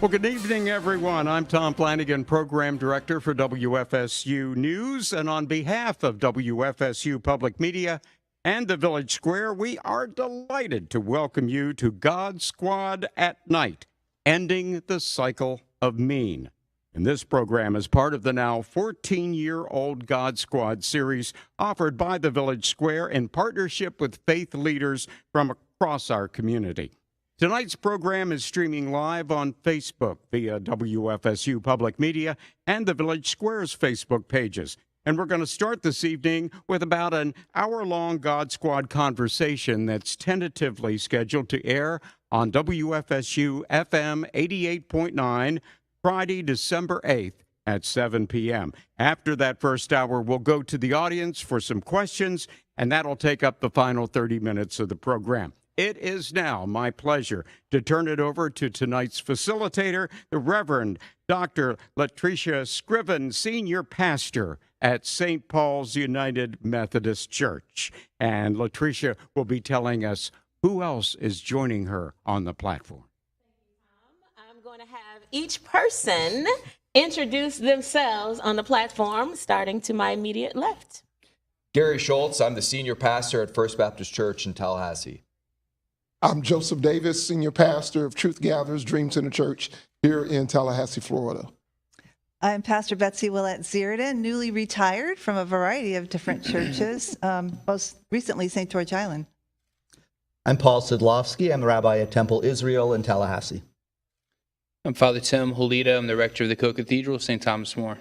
Well, good evening, everyone. I'm Tom Flanagan, Program Director for WFSU News. And on behalf of WFSU Public Media and the Village Square, we are delighted to welcome you to God Squad at Night, Ending the Cycle of Mean. And this program is part of the now 14-year-old God Squad series offered by the Village Square in partnership with faith leaders from across our community. Tonight's program is streaming live on Facebook via WFSU Public Media and the Village Square's Facebook pages. And we're going to start this evening with about an hour-long God Squad conversation that's tentatively scheduled to air on WFSU FM 88.9 Friday, December 8th at 7 p.m. After that first hour, we'll go to the audience for some questions, and that'll take up the final 30 minutes of the program. It is now my pleasure to turn it over to tonight's facilitator, the Reverend Dr. Latricia Scriven, Senior Pastor at St. Paul's United Methodist Church. And Latricia will be telling us who else is joining her on the platform. I'm going to have each person introduce themselves on the platform, starting to my immediate left. Gary Schultz, I'm the Senior Pastor at First Baptist Church in Tallahassee. I'm Joseph Davis, Senior Pastor of Truth Gatherers Dream Center Church here in Tallahassee, Florida. I'm Pastor Betsy Willett Zierden, newly retired from a variety of different churches, most recently St. George Island. I'm Paul Sidlowski. I'm the rabbi at Temple Israel in Tallahassee. I'm Father Tim Holida. I'm the rector of the Co-Cathedral of St. Thomas More.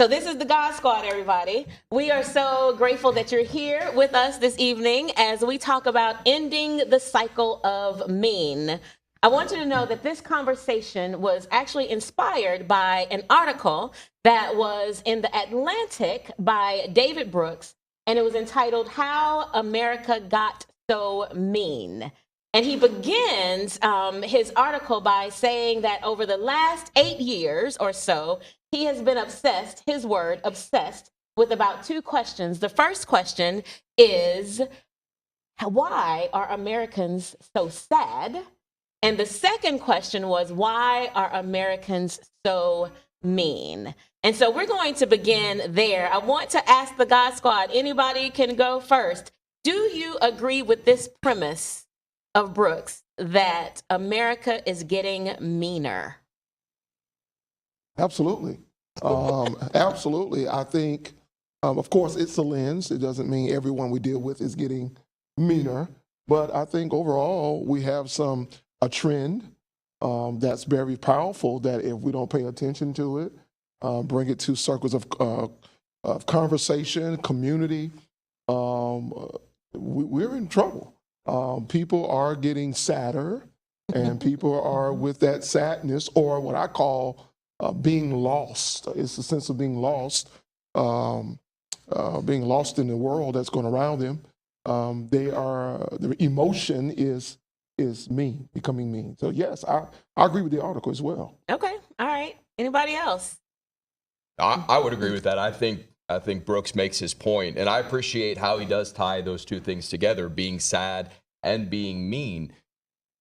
So this is the God Squad, everybody. We are so grateful that you're here with us this evening as we talk about ending the cycle of mean. I want you to know that this conversation was actually inspired by an article that was in the Atlantic by David Brooks, and it was entitled, How America Got So Mean. And he begins his article by saying that over the last 8 years or so, he has been obsessed, his word, obsessed, with about two questions. The first question is, why are Americans so sad? And the second question was, why are Americans so mean? And so we're going to begin there. I want to ask the God Squad, anybody can go first. Do you agree with this premise of Brooks that America is getting meaner? Absolutely. Absolutely. I think, of course, it's a lens. It doesn't mean everyone we deal with is getting meaner. But I think overall we have a trend that's very powerful that if we don't pay attention to it, bring it to circles of conversation, community, we're in trouble. People are getting sadder, and people are with that sadness, or what I call being lost. It's a sense of being lost in the world that's going around them. Their emotion is mean, becoming mean. So yes, I agree with the article as well. Okay, all right. Anybody else? I would agree with that. I think Brooks makes his point, and I appreciate how he does tie those two things together, being sad and being mean.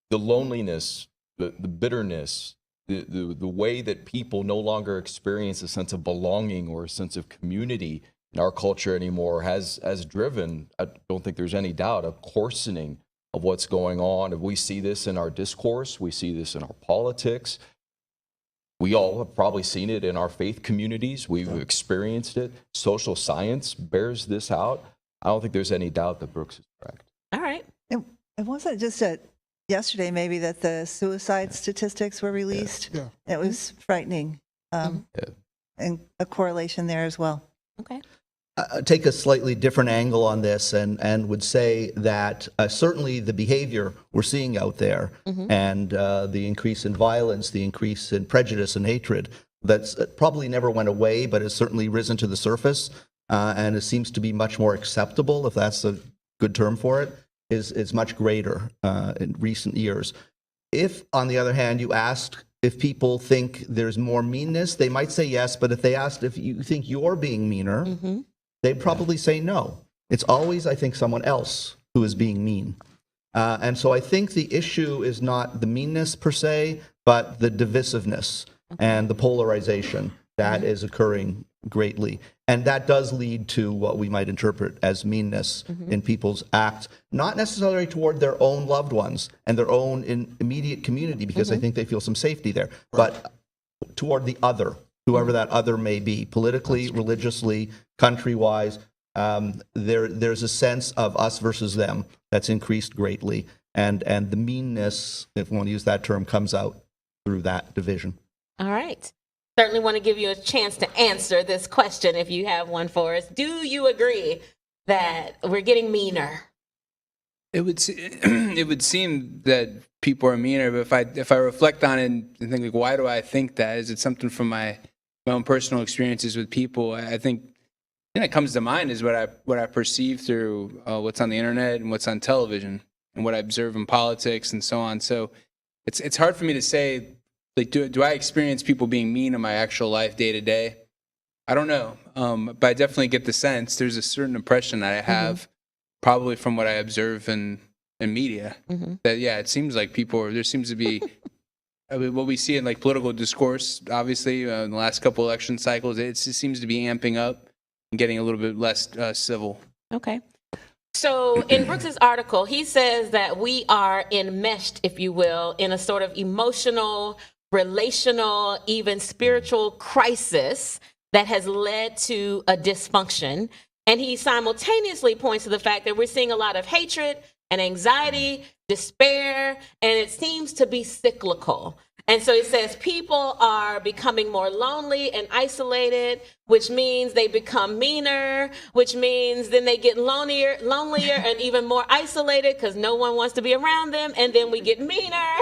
The loneliness, the bitterness, the way that people no longer experience a sense of belonging or a sense of community in our culture anymore has driven, I don't think there's any doubt, a coarsening of what's going on. We see this in our discourse. We see this in our politics. We all have probably seen it in our faith communities. We've experienced it. Social science bears this out. I don't think there's any doubt that Brooks is correct. All right. It wasn't just yesterday maybe that the suicide statistics were released. Yeah. It was frightening, and a correlation there as well. Okay. Take a slightly different angle on this and would say that certainly the behavior we're seeing out there and the increase in violence, the increase in prejudice and hatred, that's probably never went away, but has certainly risen to the surface, and it seems to be much more acceptable, if that's a good term for it, is much greater in recent years. If, on the other hand, you asked if people think there's more meanness, they might say yes, but if they asked if you think you're being meaner, they'd probably say no. It's always, I think, someone else who is being mean. And so I think the issue is not the meanness per se, but the divisiveness and the polarization that is occurring greatly. And that does lead to what we might interpret as meanness in people's acts, not necessarily toward their own loved ones and their own immediate community, because I think they feel some safety there, but toward the other, whoever that other may be, politically, religiously, country-wise. There's a sense of us versus them that's increased greatly. And the meanness, if we want to use that term, comes out through that division. All right. Certainly want to give you a chance to answer this question if you have one for us. Do you agree that we're getting meaner? It would seem that people are meaner, but if I reflect on it and think, like, why do I think that? Is it something from my own personal experiences with people? I think that comes to mind is what I perceive through what's on the internet and what's on television and what I observe in politics and so on. So it's hard for me to say, like, do I experience people being mean in my actual life day to day? I don't know, but I definitely get the sense there's a certain impression that I have, probably from what I observe in media, that, yeah, it seems like there seems to be, I mean, what we see in, like, political discourse, obviously, in the last couple election cycles, it seems to be amping up and getting a little bit less civil. Okay. So in Brooks's article, he says that we are enmeshed, if you will, in a sort of emotional, relational, even spiritual crisis that has led to a dysfunction. And he simultaneously points to the fact that we're seeing a lot of hatred and anxiety, despair, and it seems to be cyclical. And so he says people are becoming more lonely and isolated, which means they become meaner, which means then they get lonelier and even more isolated because no one wants to be around them, and then we get meaner.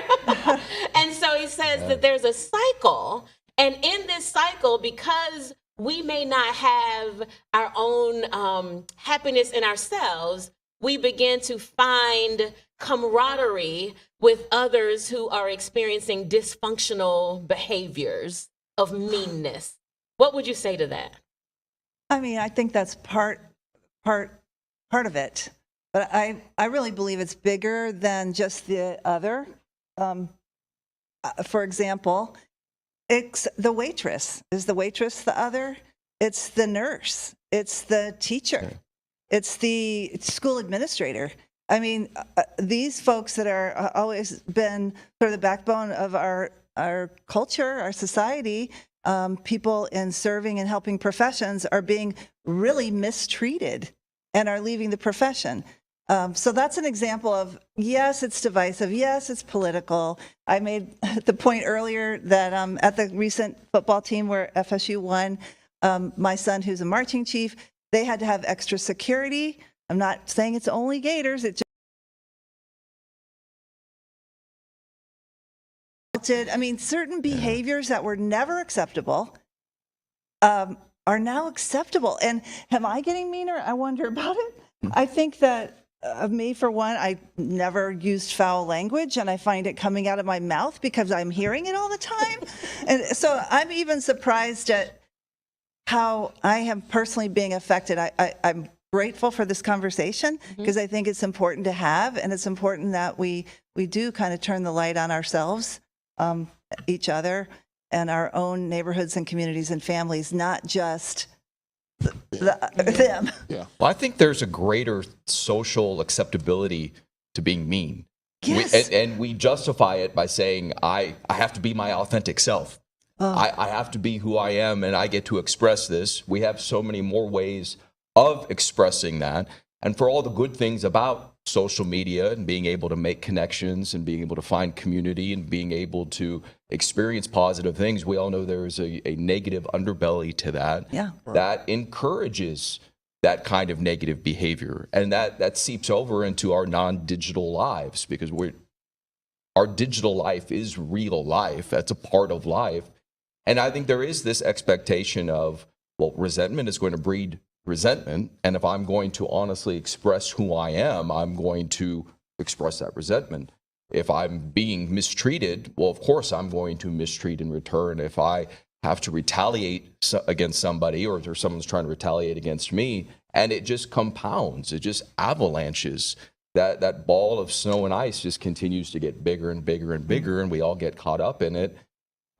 And so he says that there's a cycle, and in this cycle, because we may not have our own happiness in ourselves, we begin to find camaraderie with others who are experiencing dysfunctional behaviors of meanness. What would you say to that? I mean, I think that's part of it, but I really believe it's bigger than just the other. For example, it's the waitress. Is the waitress the other? It's the nurse. It's the teacher. It's the school administrator. I mean, these folks that are always been sort of the backbone of our culture, our society, people in serving and helping professions are being really mistreated and are leaving the profession. So that's an example of, yes, it's divisive. Yes, it's political. I made the point earlier that at the recent football team where FSU won, my son, who's a marching chief, they had to have extra security. I'm not saying it's only Gators. It just, I mean, certain behaviors that were never acceptable are now acceptable. And am I getting meaner? I wonder about it. I think that me, for one, I never used foul language, and I find it coming out of my mouth because I'm hearing it all the time. And so I'm even surprised at how I am personally being affected. I'm grateful for this conversation because I think it's important to have, and it's important that we do kind of turn the light on ourselves, each other, and our own neighborhoods and communities and families, not just them. Yeah. Well, I think there's a greater social acceptability to being mean. Yes. And we justify it by saying, I have to be my authentic self. I have to be who I am, and I get to express this. We have so many more ways of expressing that. And for all the good things about social media and being able to make connections and being able to find community and being able to experience positive things, we all know there is a negative underbelly to that. Yeah. That encourages that kind of negative behavior. And that seeps over into our non-digital lives, because our digital life is real life. That's a part of life. And I think there is this expectation of, well, resentment is going to breed resentment. And if I'm going to honestly express who I am, I'm going to express that resentment. If I'm being mistreated, well, of course, I'm going to mistreat in return. If I have to retaliate against somebody, or someone's trying to retaliate against me, and it just compounds, it just avalanches. that ball of snow and ice just continues to get bigger and bigger and bigger, and we all get caught up in it.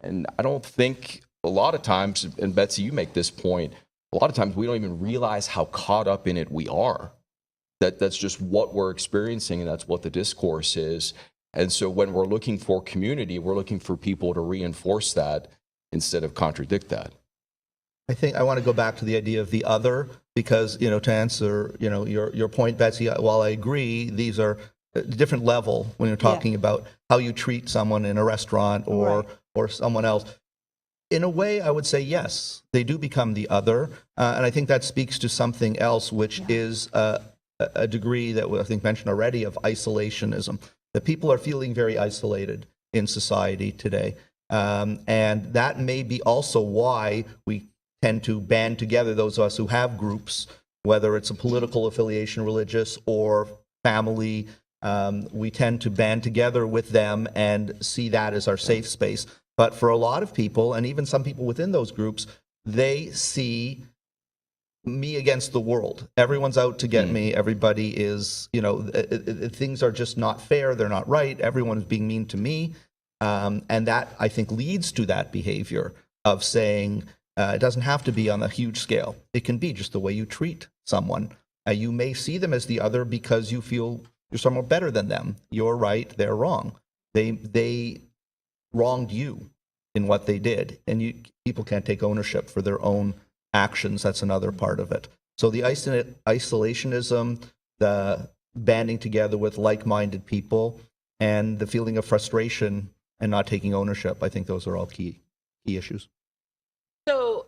And I don't think a lot of times, and Betsy, you make this point, a lot of times we don't even realize how caught up in it we are. That's just what we're experiencing, and that's what the discourse is. And so when we're looking for community, we're looking for people to reinforce that instead of contradict that. I think I want to go back to the idea of the other, because, to answer, your point, Betsy, while I agree, these are a different level when you're talking about how you treat someone in a restaurant or someone else. In a way, I would say yes, they do become the other. And I think that speaks to something else, which is a degree that I think mentioned already of isolationism, that people are feeling very isolated in society today. And that may be also why we tend to band together, those of us who have groups, whether it's a political affiliation, religious, or family. We tend to band together with them and see that as our safe space. But for a lot of people, and even some people within those groups, they see me against the world. Everyone's out to get me. Everybody is, things are just not fair. They're not right. Everyone is being mean to me. And that, I think, leads to that behavior of saying, it doesn't have to be on a huge scale. It can be just the way you treat someone. You may see them as the other because you feel you're somewhat better than them. You're right, they're wrong. They wronged you in what they did, and people can't take ownership for their own actions. That's another part of it. So the isolationism, the banding together with like-minded people, and the feeling of frustration and not taking ownership, I think those are all key issues. So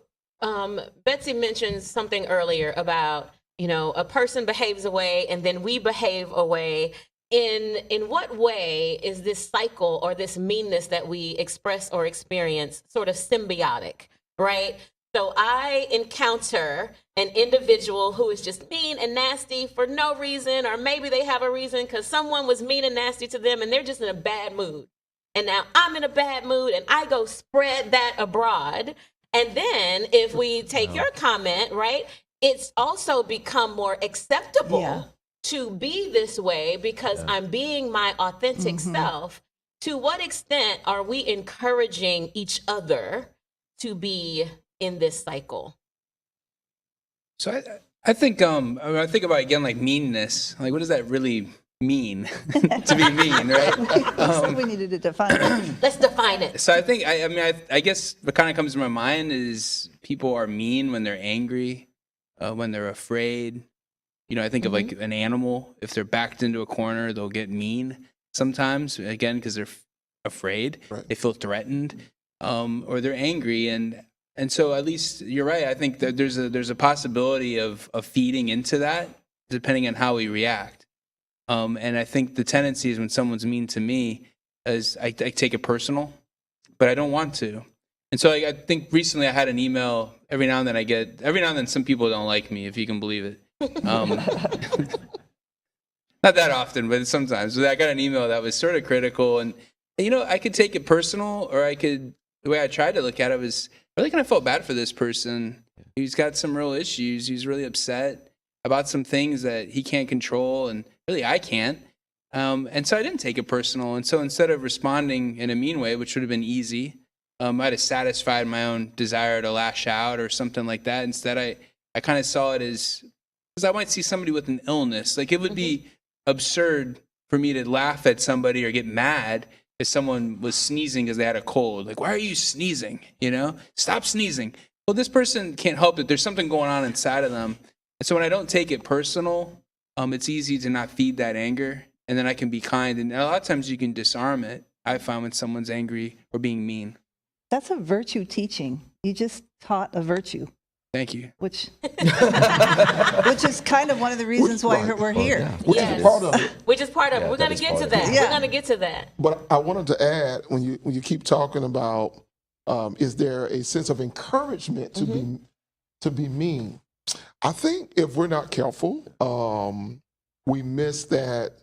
Betsy mentioned something earlier about, a person behaves a way and then we behave a way. In what way is this cycle or this meanness that we express or experience sort of symbiotic, right? So I encounter an individual who is just mean and nasty for no reason, or maybe they have a reason because someone was mean and nasty to them and they're just in a bad mood. And now I'm in a bad mood and I go spread that abroad. And then if we take your comment, right, it's also become more acceptable to be this way because I'm being my authentic self. To what extent are we encouraging each other to be in this cycle? So I think I think about, again, like meanness. Like, what does that really mean to be mean, right? We needed to define it. Let's define it. So I think, I guess what kind of comes to my mind is people are mean when they're angry, when they're afraid. I think of like an animal. If they're backed into a corner, they'll get mean sometimes, again, because they're afraid. Right. They feel threatened, or they're angry. And so at least you're right. I think that there's a possibility of feeding into that depending on how we react. And I think the tendency is when someone's mean to me is I take it personal, but I don't want to. And so I think recently I had an email. Every now and then some people don't like me, if you can believe it. Not that often, but sometimes. I got an email that was sort of critical, and I could take it personal, or the way I tried to look at it was really kind of felt bad for this person. He's got some real issues. He's really upset about some things that he can't control, and really I can't. And so I didn't take it personal. And so instead of responding in a mean way, which would have been easy, I'd have satisfied my own desire to lash out or something like that. Instead, I kind of saw it as, because I might see somebody with an illness. Like, it would be absurd for me to laugh at somebody or get mad if someone was sneezing because they had a cold. Like, why are you sneezing? Stop sneezing. Well, this person can't help it. There's something going on inside of them. And so when I don't take it personal, it's easy to not feed that anger. And then I can be kind. And a lot of times you can disarm it, I find, when someone's angry or being mean. That's a virtue teaching. You just taught a virtue. Thank you. Which is kind of one of the reasons why we're here. Which is part of it. Which is part of it. We're going to get to that. We're going to get to that. But I wanted to add, when you keep talking about, is there a sense of encouragement to be mean? I think if we're not careful, we miss that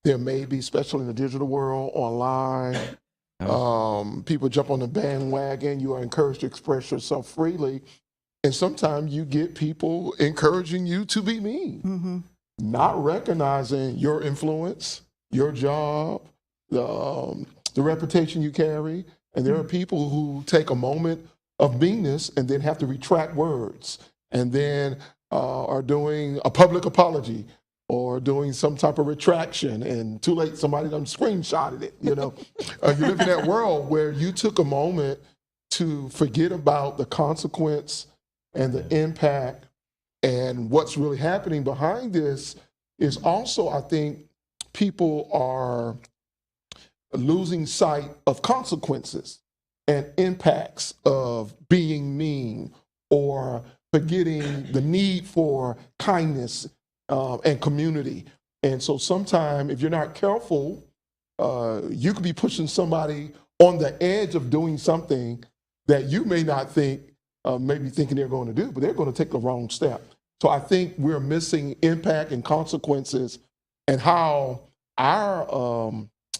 there may be, especially in the digital world, online, people jump on the bandwagon. You are encouraged to express yourself freely. And sometimes you get people encouraging you to be mean. not recognizing your influence, your job, the reputation you carry. And there are people who take a moment of meanness and then have to retract words, and then are doing a public apology or doing some type of retraction, and too late, somebody done screenshotted it. You live in that world where you took a moment to forget about the consequence and the impact, and what's really happening behind this is also, I think, people are losing sight of consequences and impacts of being mean, or forgetting the need for kindness and community. And so sometimes, if you're not careful, you could be pushing somebody on the edge of doing something that you may not think, maybe thinking they're going to do, but they're going to take the wrong step. So I think we're missing impact and consequences, and how our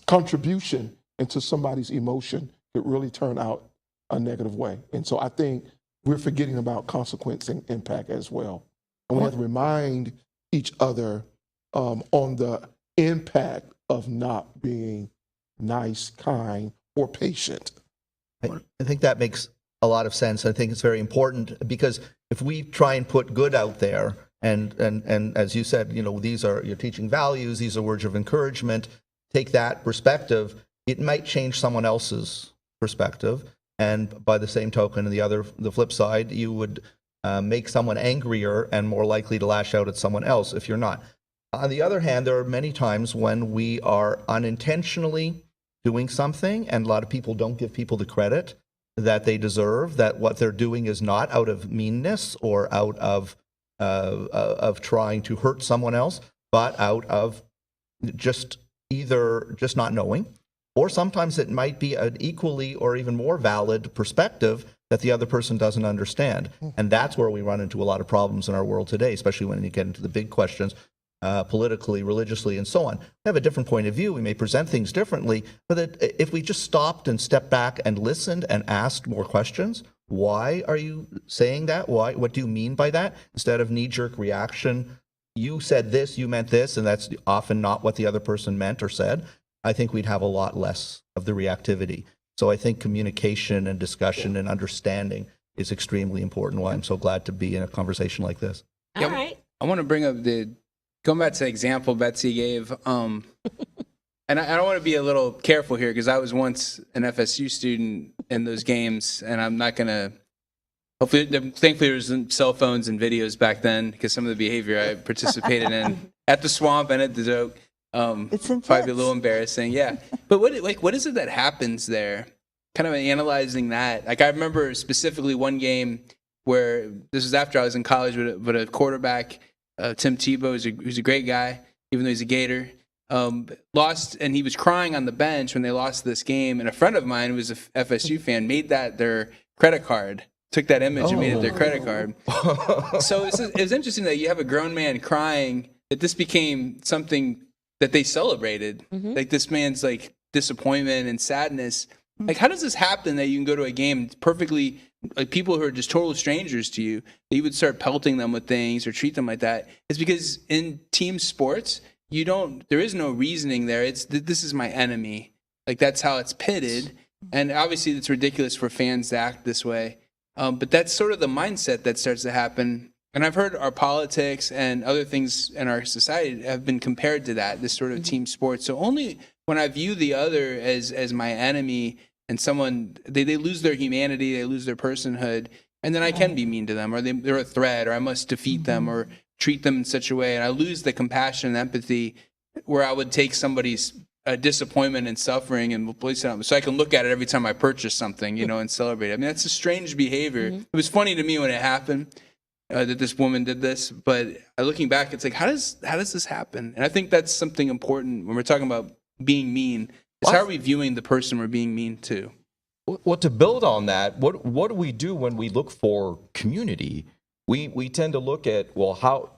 contribution into somebody's emotion could really turn out a negative way. And so I think we're forgetting about consequence and impact as well. And we have to remind each other on the impact of not being nice, kind, or patient. I think that makes a lot of sense. I think it's very important, because if we try and put good out there, and as you said, you're teaching values, these are words of encouragement, take that perspective, it might change someone else's perspective. And by the same token, the flip side, you would make someone angrier and more likely to lash out at someone else if you're not. On the other hand, there are many times when we are unintentionally doing something, and a lot of people don't give people the credit that they deserve, that what they're doing is not out of meanness or out of trying to hurt someone else, but out of just either just not knowing, or sometimes it might be an equally or even more valid perspective that the other person doesn't understand. And that's where we run into a lot of problems in our world today, especially when you get into the big questions, politically, religiously, and so on. We have a different point of view. We may present things differently, but if we just stopped and stepped back and listened and asked more questions, why are you saying that? Why? What do you mean by that? Instead of knee-jerk reaction, you said this, you meant this, and that's often not what the other person meant or said, I think we'd have a lot less of the reactivity. So I think communication and discussion and understanding is extremely important. Why I'm so glad to be in a conversation like this. All right. I want to bring up going back to the example Betsy gave, and I don't want to be a little careful here, because I was once an FSU student in those games, and I'm not going to, thankfully there was cell phones and videos back then, because some of the behavior I participated in at the Swamp and at the Zoke, It's intense. probably be a little embarrassing, yeah. But what is it that happens there? Kind of analyzing that. Like, I remember specifically one game where, this was after I was in college, but a quarterback, Tim Tebow, who's a great guy, even though he's a Gator, lost, and he was crying on the bench when they lost this game. And a friend of mine who was a FSU fan made that their credit card, took that image and made it their credit card. So it was interesting that you have a grown man crying, that this became something that they celebrated. Mm-hmm. Like, this man's like disappointment and sadness. Like, how does this happen that you can go to a game perfectly, like people who are just total strangers to you, that you would start pelting them with things or treat them like that? It's because in team sports, there is no reasoning there. It's this is my enemy. Like, that's how it's pitted. And obviously it's ridiculous for fans to act this way. But that's sort of the mindset that starts to happen. And I've heard our politics and other things in our society have been compared to that, this sort of team sport. So only when I view the other as my enemy, and someone, they lose their humanity, they lose their personhood, and then I can be mean to them, or they're a threat, or I must defeat them or treat them in such a way, and I lose the compassion and empathy where I would take somebody's disappointment and suffering and place it on, so I can look at it every time I purchase something, and celebrate it. I mean, that's a strange behavior. It was funny to me when it happened, that this woman did this, but looking back, it's like, how does this happen? And I think that's something important when we're talking about being mean. How are we viewing the person we're being mean to? Well, to build on that, what do we do when we look for community? We tend to look at, well, how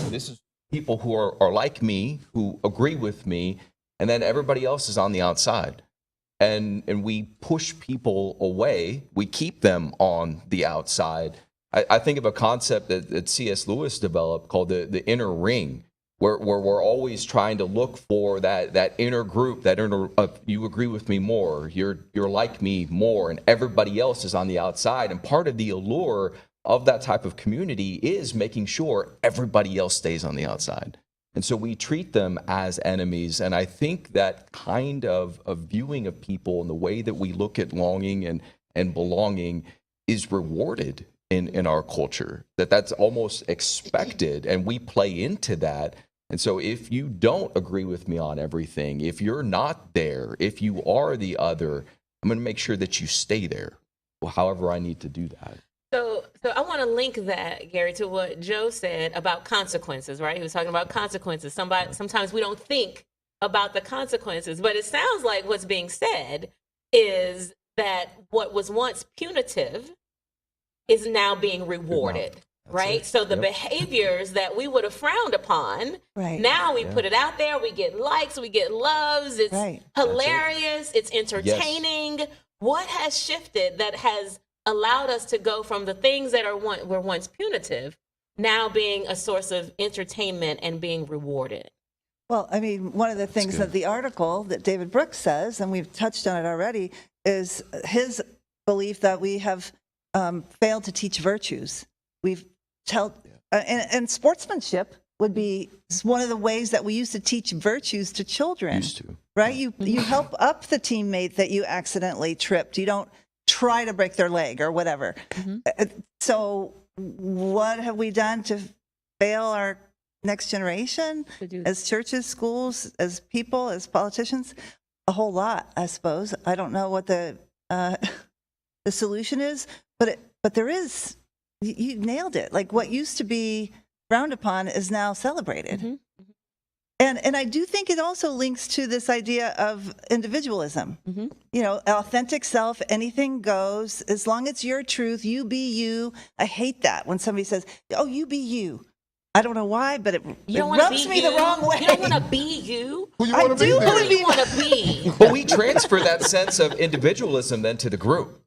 this is people who are like me, who agree with me, and then everybody else is on the outside. And we push people away. We keep them on the outside. I think of a concept that C.S. Lewis developed called the inner ring, we're always trying to look for that inner group, that inner you agree with me more, you're like me more, and everybody else is on the outside. And part of the allure of that type of community is making sure everybody else stays on the outside. And so we treat them as enemies. And I think that kind of viewing of people and the way that we look at longing and belonging is rewarded in our culture, that's almost expected, and we play into that. And so if you don't agree with me on everything, if you're not there, if you are the other, I'm going to make sure that you stay there, however I need to do that. So I want to link that, Gary, to what Joe said about consequences, right? He was talking about consequences. Sometimes we don't think about the consequences, but it sounds like what's being said is that what was once punitive is now being rewarded, right? So the behaviors that we would have frowned upon, now we put it out there, we get likes, we get loves, it's hilarious, it's entertaining. Yes. What has shifted that has allowed us to go from the things that were once punitive now being a source of entertainment and being rewarded? Well, I mean, one of the things that the article that David Brooks says, and we've touched on it already, is his belief that we have failed to teach virtues. And sportsmanship would be one of the ways that we used to teach virtues to children. Right? You help up the teammate that you accidentally tripped. You don't try to break their leg or whatever. So what have we done to fail our next generation as churches, schools, as people, as politicians? A whole lot, I suppose. I don't know what the solution is, but there is. You nailed it. Like what used to be frowned upon is now celebrated. And I do think it also links to this idea of individualism. You know, authentic self, anything goes. As long as it's your truth, you be you. I hate that when somebody says, "Oh, you be you." I don't know why, but it rubs me the wrong way. You don't want to be you. Who you want to be? Who you want to be. But we transfer that sense of individualism then to the group.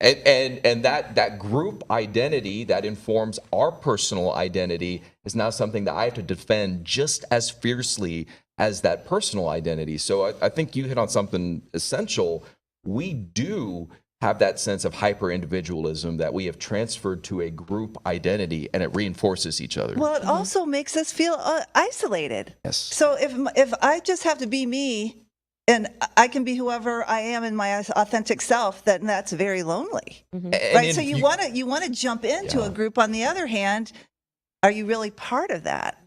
And that group identity that informs our personal identity is now something that I have to defend just as fiercely as that personal identity. So I think you hit on something essential. We do have that sense of hyper-individualism that we have transferred to a group identity, and it reinforces each other. Well, it also makes us feel isolated. Yes. So if I just have to be me, and I can be whoever I am in my authentic self, then that's very lonely, right? So you want to jump into a group. On the other hand, are you really part of that?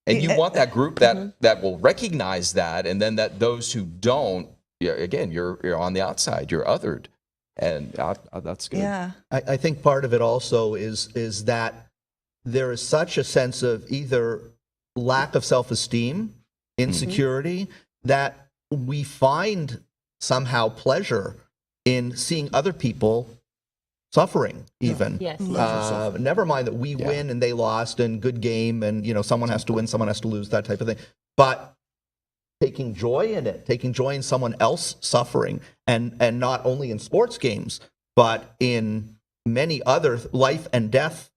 And you want that group that will recognize that, and then that those who don't, again, you're on the outside, you're othered, and that's good. Yeah, I think part of it also is that there is such a sense of either lack of self-esteem, insecurity, that we find somehow pleasure in seeing other people suffering even. Yes. Never mind that we win and they lost and good game and, you know, someone has to win, someone has to lose, that type of thing. But taking joy in it, taking joy in someone else suffering, and not only in sports games, but in many other life and death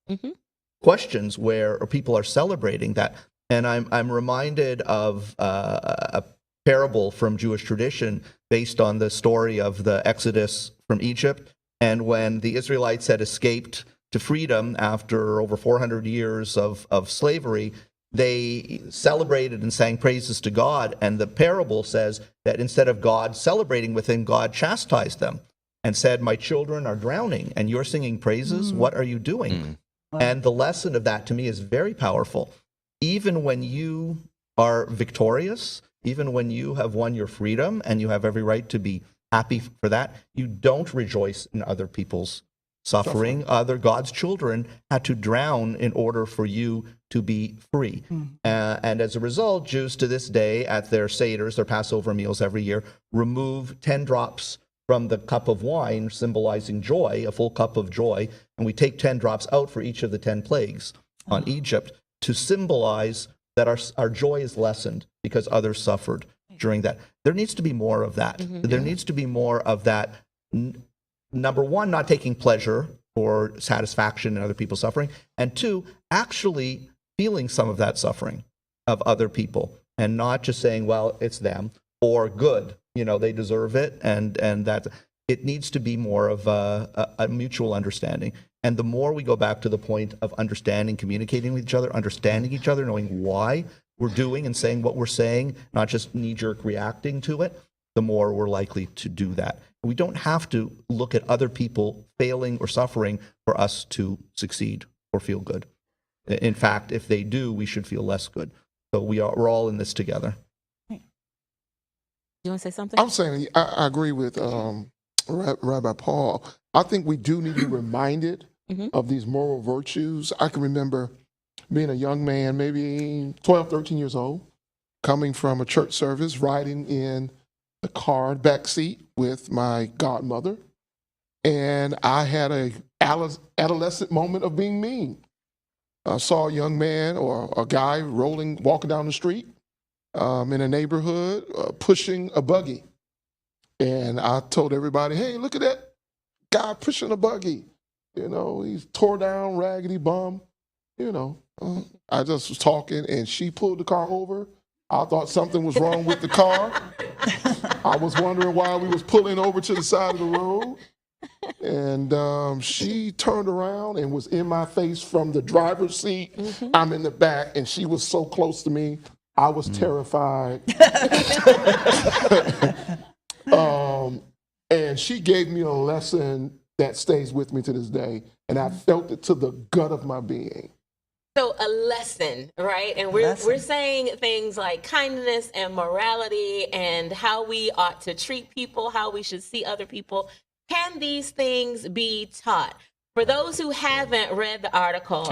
questions where people are celebrating that. And I'm reminded of a parable from Jewish tradition based on the story of the Exodus from Egypt. And when the Israelites had escaped to freedom after over 400 years of slavery, they celebrated and sang praises to God. And the parable says that instead of God celebrating with them, God chastised them and said, "My children are drowning and you're singing praises. What are you doing?" Wow. And the lesson of that to me is very powerful. Even when you are victorious, even when you have won your freedom and you have every right to be happy for that, you don't rejoice in other people's suffering. Other God's children had to drown in order for you to be free. And as a result, Jews to this day at their Seders, their Passover meals every year, remove 10 drops from the cup of wine, symbolizing joy, a full cup of joy, and we take 10 drops out for each of the 10 plagues on Egypt to symbolize that our joy is lessened because others suffered during that. There needs to be more of that. There needs to be more of that. Number one, not taking pleasure or satisfaction in other people's suffering. And two, actually feeling some of that suffering. of other people, and not just saying, well, it's them, or good, they deserve it, and that it needs to be more of a mutual understanding. And the more we go back to the point of understanding, communicating with each other, understanding each other, knowing why we're doing and saying what we're saying, not just knee-jerk reacting to it, the more we're likely to do that. We don't have to look at other people failing or suffering for us to succeed or feel good. In fact, if they do, we should feel less good. So we're all in this together. You want to say something? I'm saying I agree with Rabbi Paul. I think we do need to be reminded of these moral virtues. I can remember being a young man, maybe 12, 13 years old, coming from a church service, riding in the car back seat with my godmother, and I had a adolescent moment of being mean. I saw a young man or a guy walking down the street in a neighborhood, pushing a buggy. And I told everybody, hey, look at that guy pushing a buggy. He's tore down, raggedy bum. I just was talking, and she pulled the car over. I thought something was wrong with the car. I was wondering why we was pulling over to the side of the road. And she turned around and was in my face from the driver's seat. I'm in the back, and she was so close to me. I was terrified. And she gave me a lesson that stays with me to this day. And I felt it to the gut of my being. So a lesson, right? And we're saying things like kindness and morality and how we ought to treat people, how we should see other people. Can these things be taught? For those who haven't read the article,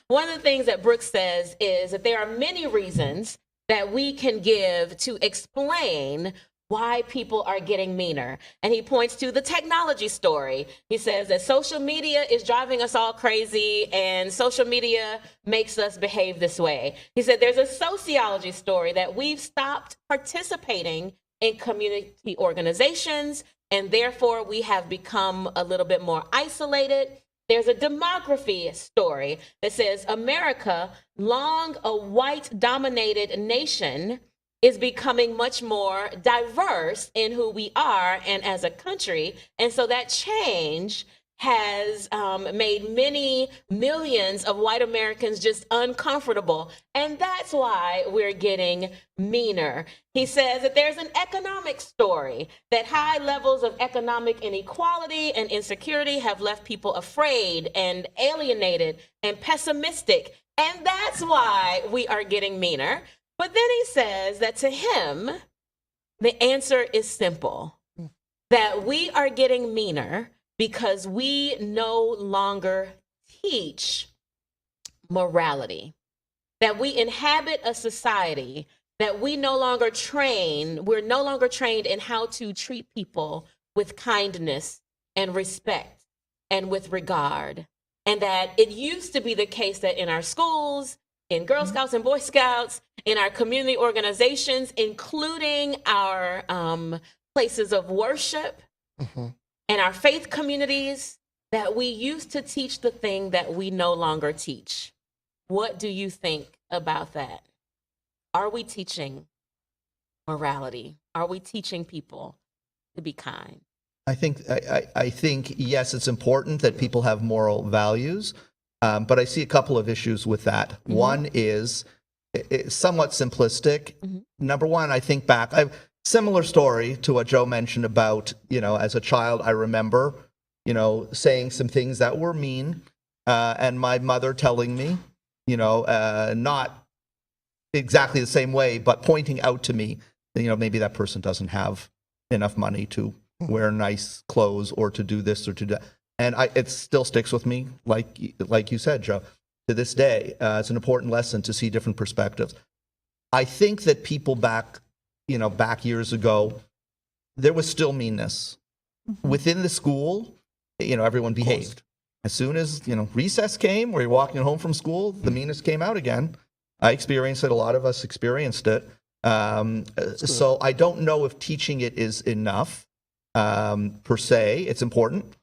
one of the things that Brooks says is that there are many reasons that we can give to explain why people are getting meaner. And he points to the technology story. He says that social media is driving us all crazy and social media makes us behave this way. He said there's a sociology story that we've stopped participating in community organizations and therefore we have become a little bit more isolated. There's a demography story that says America, long a white-dominated nation, is becoming much more diverse in who we are and as a country. And so that change has made many millions of white Americans just uncomfortable. And that's why we're getting meaner. He says that there's an economic story, that high levels of economic inequality and insecurity have left people afraid and alienated and pessimistic. And that's why we are getting meaner. But then he says that to him, the answer is simple, that we are getting meaner because we no longer teach morality, that we inhabit a society that we're no longer trained in how to treat people with kindness and respect and with regard. And that it used to be the case that in our schools, in Girl Scouts and Boy Scouts, in our community organizations, including our places of worship and our faith communities, that we used to teach the thing that we no longer teach. What do you think about that? Are we teaching morality? Are we teaching people to be kind? I think yes, it's important that people have moral values. But I see a couple of issues with that. One is it's somewhat simplistic. Number one, I think back, similar story to what Joe mentioned about, as a child, I remember, saying some things that were mean, and my mother telling me, not exactly the same way, but pointing out to me, maybe that person doesn't have enough money to wear nice clothes or to do this or to do that. And it still sticks with me, like you said, Joe, to this day. It's an important lesson to see different perspectives. I think that people back years ago, there was still meanness. Within the school, everyone behaved. As soon as, recess came, where you're walking home from school, the meanness came out again. I experienced it. A lot of us experienced it. So I don't know if teaching it is enough, per se. It's important.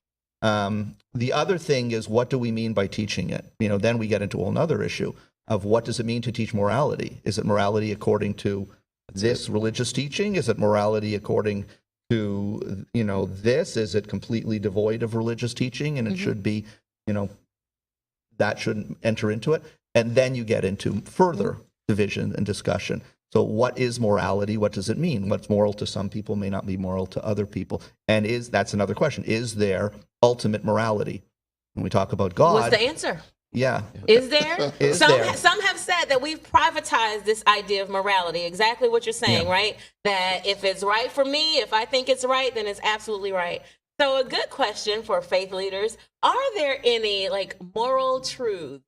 The other thing is, what do we mean by teaching it? Then we get into another issue. of what does it mean to teach morality? Is it morality according to this religious teaching? Is it morality according to, this? Is it completely devoid of religious teaching and it should be, that shouldn't enter into it? And then you get into further division and discussion. So what is morality? What does it mean? What's moral to some people may not be moral to other people. And that's another question. Is there ultimate morality? When we talk about God. What's the answer? Yeah. Is there? Is some, there? some have said that we've privatized this idea of morality. Exactly what you're saying, right? That if it's right for me, if I think it's right, then it's absolutely right. So a good question for faith leaders, are there any moral truths?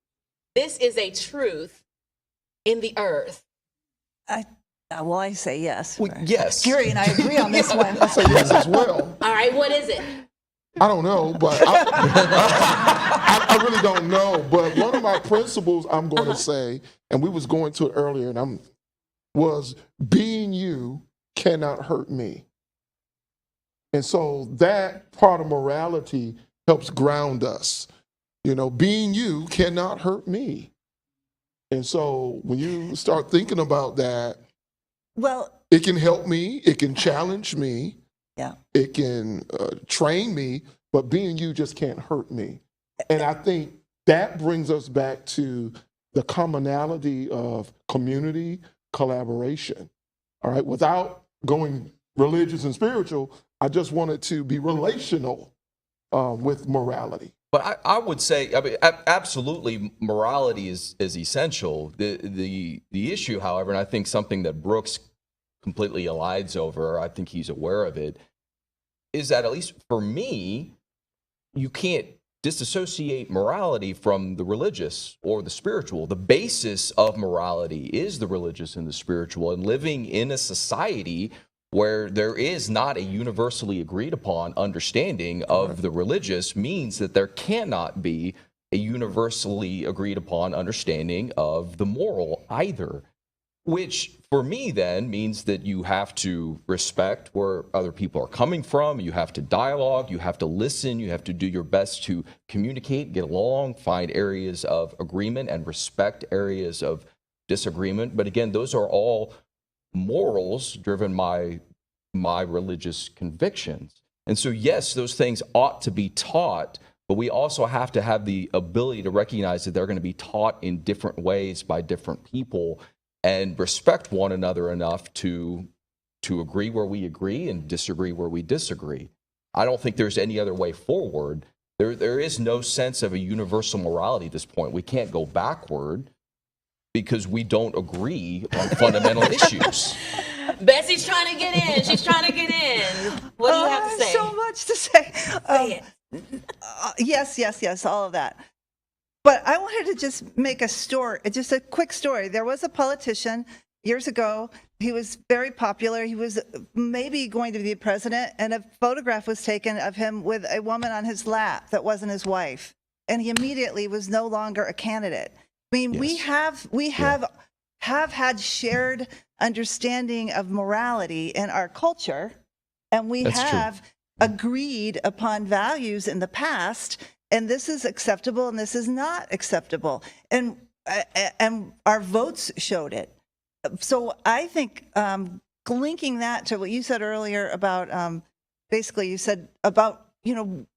This is a truth in the earth. I say yes. Well, yes. Gary and I agree on this one. I say yes as well. All right, what is it? I don't know, but I really don't know. But one of my principles I'm going to say, and we was going to it earlier, and was being you cannot hurt me. And so that part of morality helps ground us. Being you cannot hurt me. And so when you start thinking about that, Well, it can help me, it can challenge me, yeah. it can train me, but being you just can't hurt me. And I think that brings us back to the commonality of community collaboration. All right, without going religious and spiritual, I just wanted to be relational with morality. But I would say, absolutely, morality is essential. The issue, however, and I think something that Brooks completely elides over, I think he's aware of it, is that at least for me, you can't disassociate morality from the religious or the spiritual. The basis of morality is the religious and the spiritual, and living in a society where there is not a universally agreed upon understanding of the religious means that there cannot be a universally agreed upon understanding of the moral either, which for me then means that you have to respect where other people are coming from, you have to dialogue, you have to listen, you have to do your best to communicate, get along, find areas of agreement and respect areas of disagreement. But again, those are all morals driven by my religious convictions. And so, yes, those things ought to be taught, but we also have to have the ability to recognize that they're going to be taught in different ways by different people and respect one another enough to agree where we agree and disagree where we disagree. I don't think there's any other way forward. There is no sense of a universal morality at this point. We can't go backward because we don't agree on fundamental issues. Betsy's trying to get in. She's trying to get in. What do you have to say? So much to say. Say it. Yes, all of that. But I wanted to just make just a quick story. There was a politician years ago. He was very popular. He was maybe going to be president, and a photograph was taken of him with a woman on his lap that wasn't his wife, and he immediately was no longer a candidate. I mean, Yes. we have had shared understanding of morality in our culture, and we That's true. have agreed upon values in the past, and this is acceptable and this is not acceptable, and our votes showed it. So I think linking that to what you said earlier about basically you said about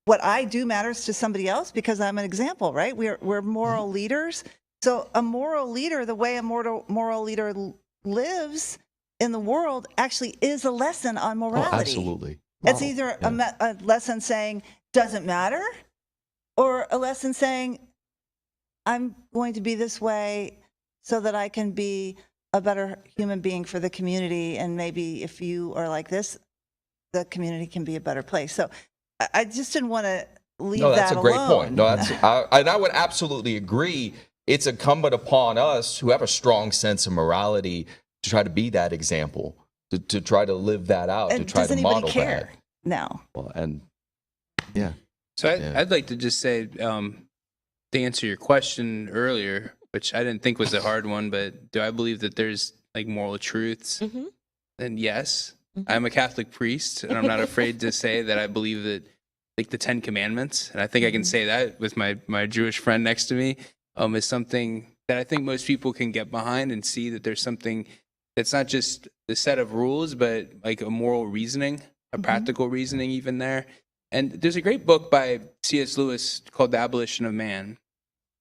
what I do matters to somebody else because I'm an example, right? We're moral leaders. So a moral leader, the way a moral leader lives in the world actually is a lesson on morality. Oh, absolutely. It's either a lesson saying doesn't matter or a lesson saying I'm going to be this way so that I can be a better human being for the community. And maybe if you are like this, the community can be a better place. So I just didn't want to leave that alone. No, that's a great point. No, and I would absolutely agree. It's incumbent upon us who have a strong sense of morality to try to be that example, to try to live that out, And to try does to model anybody care that. now? Well, and yeah. So I'd like to just say, to answer your question earlier, which I didn't think was a hard one, but do I believe that there's moral truths? Mm-hmm. Then yes. I'm a Catholic priest, and I'm not afraid to say that I believe that the 10 Commandments, and I think I can say that with my Jewish friend next to me, is something that I think most people can get behind and see that there's something that's not just the set of rules, but like a moral reasoning, a practical reasoning even there. And there's a great book by C.S. Lewis called The Abolition of Man.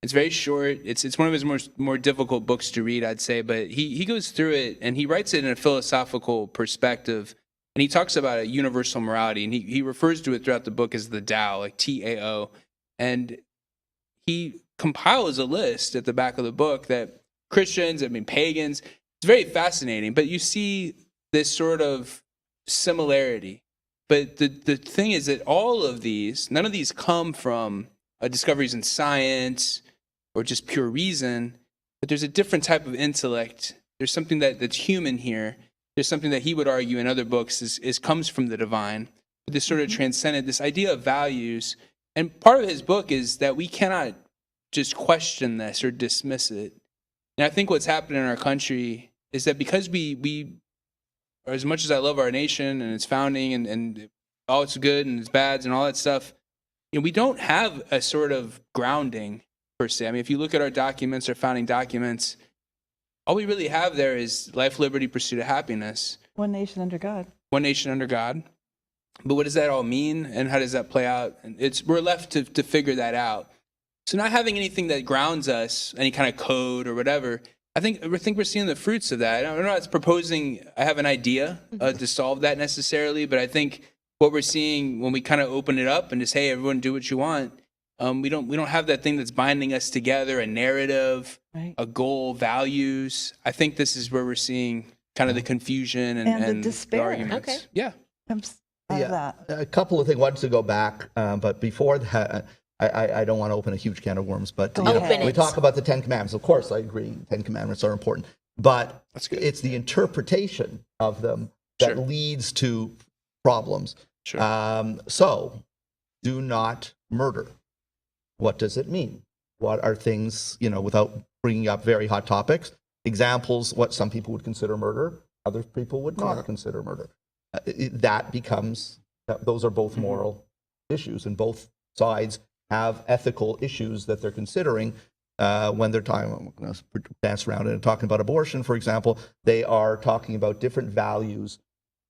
It's very short. It's one of his more difficult books to read, I'd say, but he goes through it and he writes it in a philosophical perspective. And he talks about a universal morality, and he refers to it throughout the book as the Tao, like T-A-O. And he compiles a list at the back of the book that Christians, pagans, it's very fascinating, but you see this sort of similarity. But the thing is that none of these come from discoveries in science or just pure reason, but there's a different type of intellect. There's something that's human here. There's something that he would argue in other books is comes from the divine. But this sort of transcendent, this idea of values. And part of his book is that we cannot just question this or dismiss it. And I think what's happened in our country is that because we as much as I love our nation and its founding and all its good and its bads and all that stuff, we don't have a sort of grounding per se. If you look at our documents, our founding documents, all we really have there is life, liberty, pursuit of happiness. One nation under God. One nation under God. But what does that all mean, and how does that play out? And we're left to figure that out. So not having anything that grounds us, any kind of code or whatever, I think we're seeing the fruits of that. I'm not proposing I have an idea to solve that necessarily, but I think what we're seeing when we kind of open it up and just, hey, everyone do what you want, we don't have that thing that's binding us together, a narrative, Right. a goal, values. I think this is where we're seeing kind of the confusion and the despair. arguments. Okay. Yeah. Comes out of that. A couple of things. Wanted to go back, but before that, I don't want to open a huge can of worms. But Open it. we talk about the 10 Commandments. Of course, I agree. 10 Commandments are important, but That's good. it's the interpretation of them that Sure. leads to problems. Sure. So, do not murder. What does it mean? What are things, without bringing up very hot topics, examples, what some people would consider murder, other people would not consider murder. Those are both moral issues, and both sides have ethical issues that they're considering when they're talking. I'm going to dance around it and talking about abortion, for example. They are talking about different values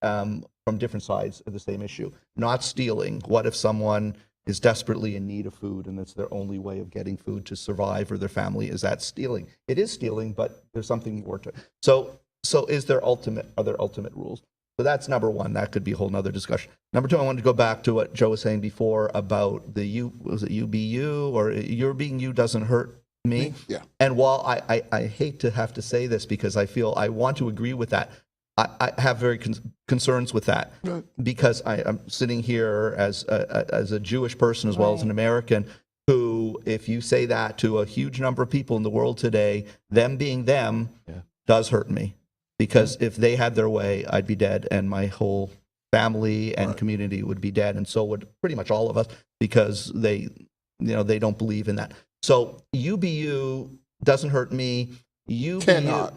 from different sides of the same issue. Not stealing. What if someone is desperately in need of food and it's their only way of getting food to survive, or their family? Is that stealing? It is stealing, but there's something more to it. So are there ultimate rules? So that's number one. That could be a whole nother discussion. Number two, I wanted to go back to what Joe was saying before about was it UBU, or your being you doesn't hurt me? Yeah. And while I hate to have to say this because I feel I want to agree with that, I have very concerns with that, because I'm sitting here as a Jewish person as well as an American, who, if you say that to a huge number of people in the world today, them being them does hurt me. Because if they had their way, I'd be dead, and my whole family and community would be dead, and so would pretty much all of us, because they don't believe in that. So UBU doesn't hurt me. UBU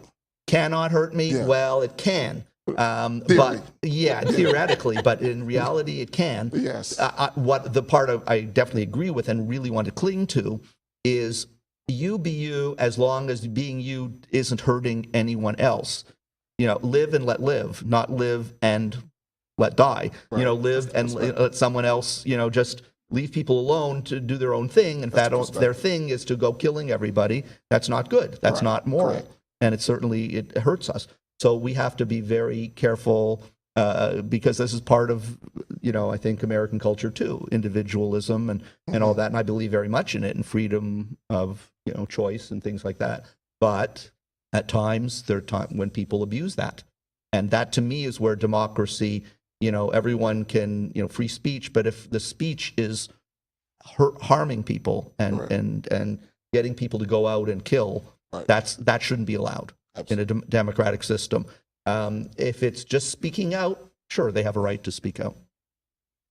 cannot hurt me. Yeah. Well, it can. Theory. But theoretically, but in reality, it can. Yes. What the part of I definitely agree with and really want to cling to is you be you, as long as being you isn't hurting anyone else. Live and let live, not live and let die. Right. Live and let someone else, just leave people alone to do their own thing. And if their thing is to go killing everybody, that's not good. That's not moral. Correct. And it hurts us. So we have to be very careful, because this is part of, I think American culture too, individualism and all that. And I believe very much in it, and freedom of, choice and things like that. But at times, there are times when people abuse that. And that, to me, is where democracy, everyone can, free speech, but if the speech is harming people and getting people to go out and kill, that shouldn't be allowed. Absolutely. In a democratic system. If it's just speaking out, sure, they have a right to speak out.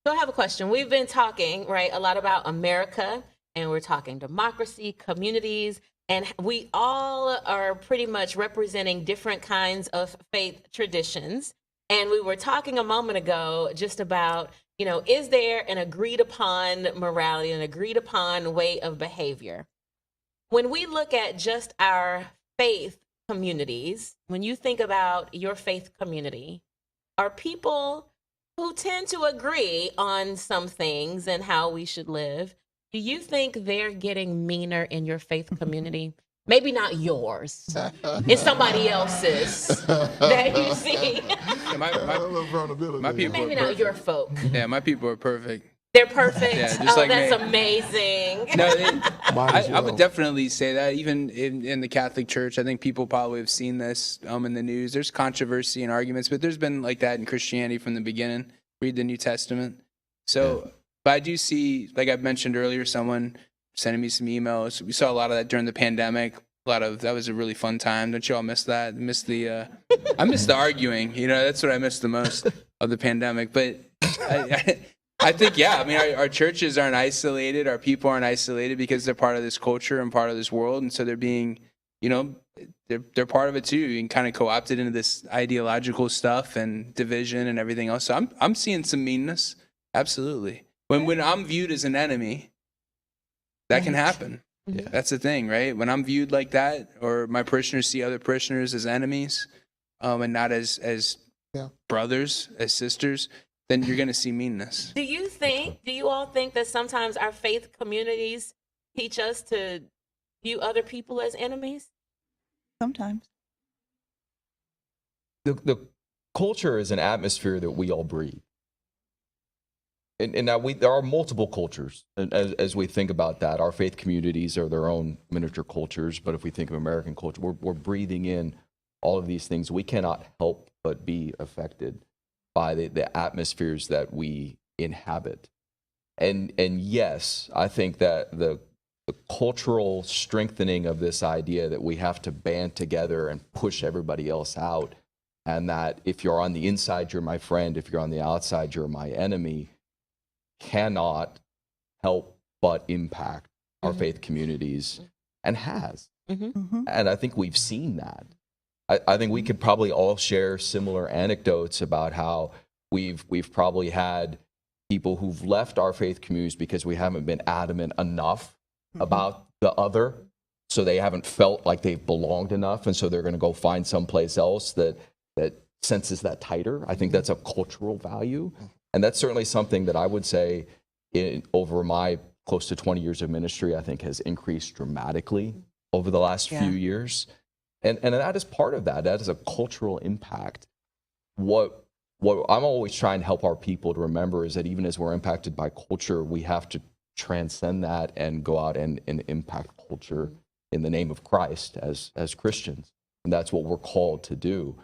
So I have a question. We've been talking, a lot about America, and we're talking democracy, communities, and we all are pretty much representing different kinds of faith traditions. And we were talking a moment ago just about, is there an agreed upon morality, an agreed upon way of behavior? when we look at just our faith communities, when you think about your faith community, are people who tend to agree on some things and how we should live, do you think they're getting meaner in your faith community? Maybe not yours. It's somebody else's that you see. Yeah, my people Maybe are not perfect. your folk. Yeah, my people are perfect. They're perfect. Yeah, just oh, like that's me. amazing. No, Mine as I well. would definitely say that. Even in the Catholic Church, I think people probably have seen this in the news. There's controversy and arguments, but there's been like that in Christianity from the beginning. Read the New Testament. So, but I do see, like I've mentioned earlier, someone sending me some emails. We saw a lot of that during the pandemic. That was a really fun time. Don't you all miss that? I miss the arguing. That's what I miss the most of the pandemic. But I think, yeah, I mean, our churches aren't isolated. Our people aren't isolated because they're part of this culture and part of this world. And so they're being, they're part of it too, and kind of co-opted into this ideological stuff and division and everything else. So I'm seeing some meanness. Absolutely. When I'm viewed as an enemy, that can happen. Yeah. That's the thing, right? When I'm viewed like that, or my parishioners see other parishioners as enemies, and not as brothers, as sisters, then you're going to see meanness. Do you all think that sometimes our faith communities teach us to view other people as enemies? Sometimes. The culture is an atmosphere that we all breathe. And now there are multiple cultures, and as we think about that. Our faith communities are their own miniature cultures, but if we think of American culture, we're breathing in all of these things. We cannot help but be affected by the atmospheres that we inhabit. And yes, I think that the cultural strengthening of this idea that we have to band together and push everybody else out, and that if you're on the inside, you're my friend, if you're on the outside, you're my enemy, cannot help but impact our faith communities, and has. And I think we've seen that. I think we could probably all share similar anecdotes about how we've probably had people who've left our faith communities because we haven't been adamant enough about the other, so they haven't felt like they've belonged enough, and so they're going to go find someplace else that senses that tighter. I think that's a cultural value. And that's certainly something that I would say over my close to 20 years of ministry, I think has increased dramatically over the last few years. And that is part of that. That is a cultural impact. What I'm always trying to help our people to remember is that even as we're impacted by culture, we have to transcend that and go out and impact culture in the name of Christ as Christians. And that's what we're called to do.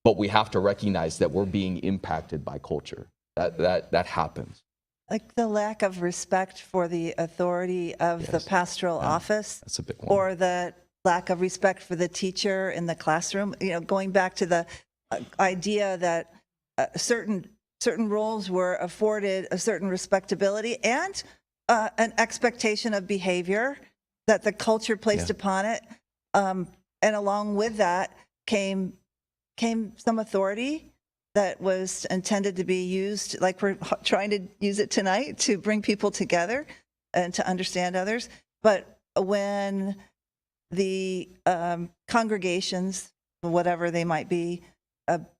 But we have to recognize that we're being impacted by culture. That happens. Like the lack of respect for the authority of the pastoral office. That's a big one. Or the lack of respect for the teacher in the classroom. Going back to the idea that certain roles were afforded a certain respectability and an expectation of behavior that the culture placed upon it. And along with that came some authority that was intended to be used, like we're trying to use it tonight, to bring people together and to understand others. But when the congregations, whatever they might be,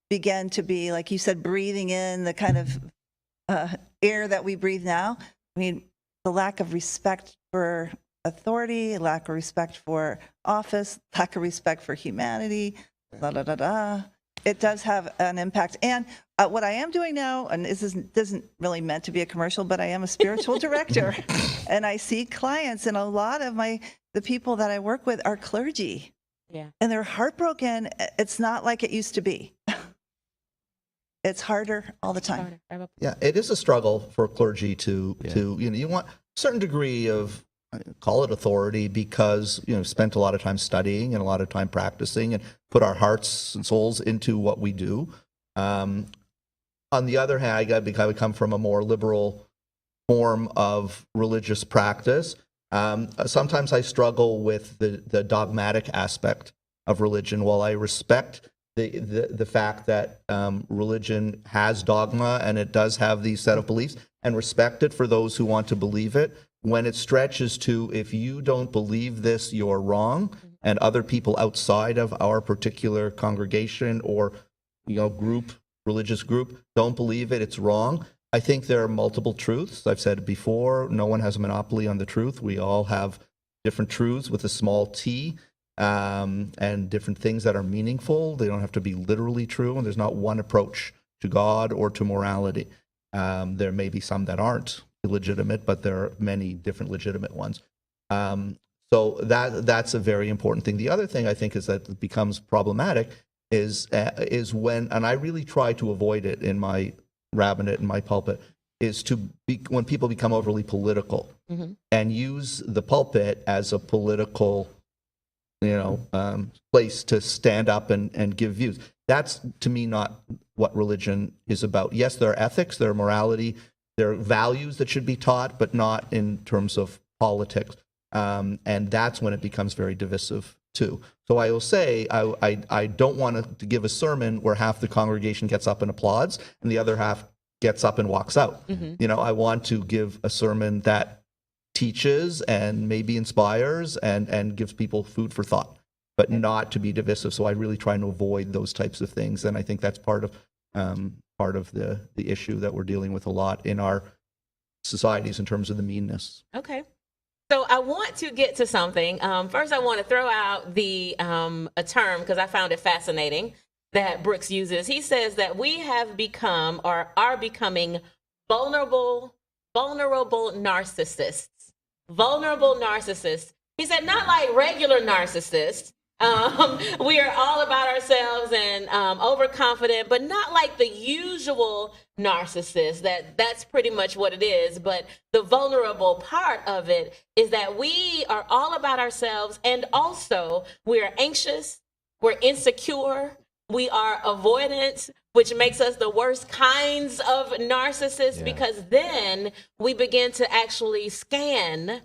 began to be, like you said, breathing in the kind of air that we breathe now, I mean, the lack of respect for authority, lack of respect for office, lack of respect for humanity, it does have an impact. And what I am doing now, and this isn't really meant to be a commercial, but I am a spiritual director, and I see clients, and a lot of the people that I work with are clergy. Yeah. And they're heartbroken. It's not like it used to be. It's harder all the time. Yeah, it is a struggle for clergy to you want a certain degree of, call it authority, because spent a lot of time studying and a lot of time practicing and put our hearts and souls into what we do. On the other hand, I come from a more liberal form of religious practice. Sometimes I struggle with the dogmatic aspect of religion. While I respect the fact that religion has dogma and it does have these set of beliefs, and respect it for those who want to believe it, when it stretches to, if you don't believe this, you're wrong, and other people outside of our particular congregation or group, religious group, don't believe it, it's wrong. I think there are multiple truths. I've said it before, no one has a monopoly on the truth. We all have different truths with a small t, and different things that are meaningful. They don't have to be literally true, and there's not one approach to God or to morality. There may be some that aren't illegitimate, but there are many different legitimate ones. So that's a very important thing. The other thing I think is that it becomes problematic is when, and I really try to avoid it in my rabbinate and my pulpit, is when people become overly political and use the pulpit as a political, place to stand up and give views. That's, to me, not what religion is about. Yes, there are ethics, there are morality, there are values that should be taught, but not in terms of politics. And that's when it becomes very divisive too. So I will say, I don't want to give a sermon where half the congregation gets up and applauds and the other half gets up and walks out. I want to give a sermon that teaches and maybe inspires and gives people food for thought, but not to be divisive. So I really try to avoid those types of things. And I think that's part of the issue that we're dealing with a lot in our societies in terms of the meanness. Okay. So I want to get to something. First, I want to throw out a term because I found it fascinating that Brooks uses. He says that we have become or are becoming vulnerable narcissists. Vulnerable narcissists. He said not like regular narcissists. We are all about ourselves and overconfident, but not like the usual narcissist. That's pretty much what it is. But the vulnerable part of it is that we are all about ourselves, and also we are anxious, we're insecure, we are avoidant, which makes us the worst kinds of narcissists, because then we begin to actually scan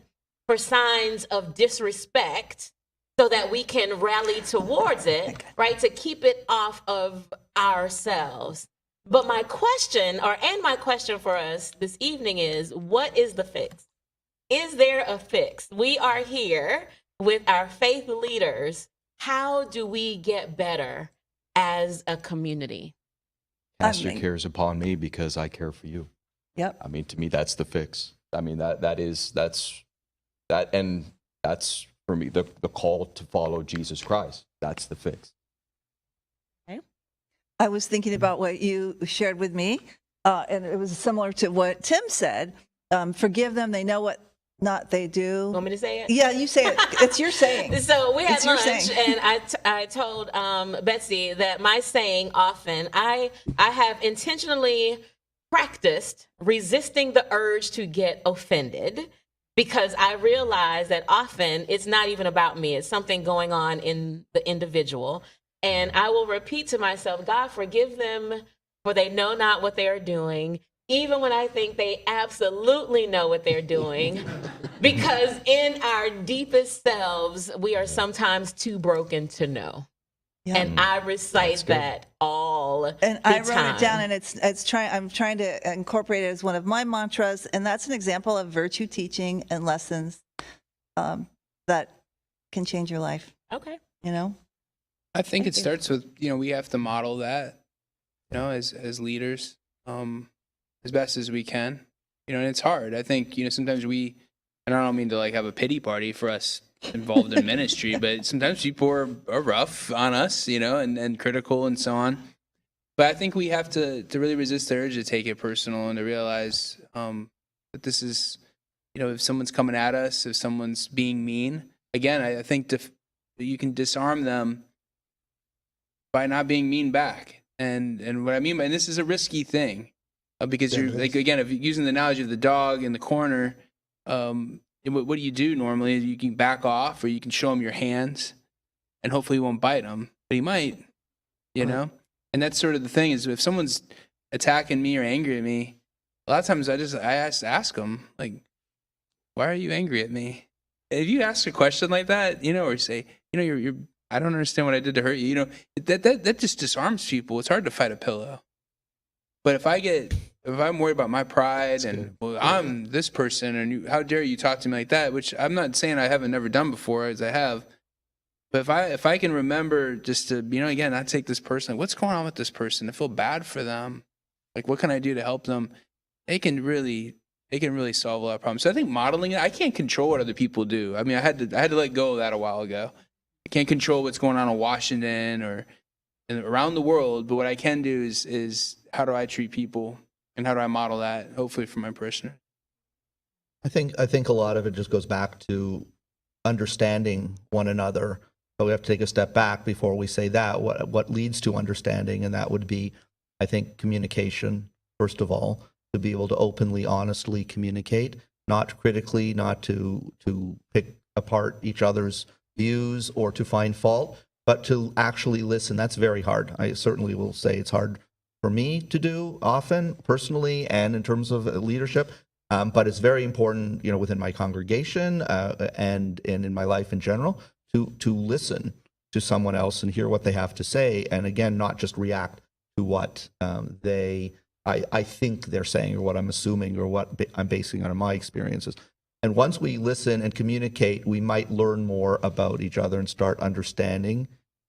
for signs of disrespect so that we can rally towards it, right, to keep it off of ourselves. But my question for us this evening is, what is the fix? Is there a fix? We are here with our faith leaders. How do we get better as a community? Cast your cares upon me because I care for you. Yep. I mean, to me, that's the fix. I mean, that's for me, the call to follow Jesus Christ. That's the fix. Okay. I was thinking about what you shared with me, and it was similar to what Tim said. Forgive them; they know what not they do. Want me to say it? Yeah, you say it. It's your saying. So we had It's your lunch, saying. and I told Betsy that my saying often, I have intentionally practiced resisting the urge to get offended, because I realize that often it's not even about me. It's something going on in the individual. And I will repeat to myself, God, forgive them, for they know not what they are doing, even when I think they absolutely know what they're doing, because in our deepest selves, we are sometimes too broken to know. Yeah. And I recite that all And the I wrote time. it down, and I'm trying to incorporate it as one of my mantras, and that's an example of virtue teaching and lessons that can change your life. Okay. I think it starts with, we have to model that, as leaders, as best as we can, and it's hard. I think, sometimes and I don't mean to have a pity party for us involved in ministry, but sometimes people are rough on us, and critical and so on. But I think we have to really resist the urge to take it personal and to realize that this is, if someone's coming at us, if someone's being mean, again, I think you can disarm them by not being mean back. And what I mean by this is a risky thing, because you're again, if you're using the analogy of the dog in the corner, what do you do normally? You can back off, or you can show him your hands, and hopefully he won't bite him, but he might, know? And that's sort of the thing, is if someone's attacking me or angry at me, a lot of times I ask them, why are you angry at me? And if you ask a question like that, or say, you're I don't understand what I did to hurt you, that just disarms people. It's hard to fight a pillow. But if I get if I'm worried about my pride and well, I'm this person and how dare you talk to me like that, which I'm not saying I haven't never done before, as I have. But if I can remember just to, again, not take this person, like, what's going on with this person? I feel bad for them. Like, what can I do to help them? It can really solve a lot of problems. So I think modeling it, I can't control what other people do. I mean, I had to let go of that a while ago. I can't control what's going on in Washington or around the world, but what I can do is how do I treat people and how do I model that, hopefully for my parishioners. I think a lot of it just goes back to understanding one another. But we have to take a step back before we say that. What leads to understanding, and that would be, I think, communication, first of all, to be able to openly, honestly communicate, not critically, not to pick apart each other's views or to find fault, but to actually listen. That's very hard. I certainly will say it's hard for me to do often, personally, and in terms of leadership. But it's very important, within my congregation and in my life in general, to listen to someone else and hear what they have to say, and again, not just react to what I think they're saying or what I'm assuming or what I'm basing on my experiences. And once we listen and communicate, we might learn more about each other and start understanding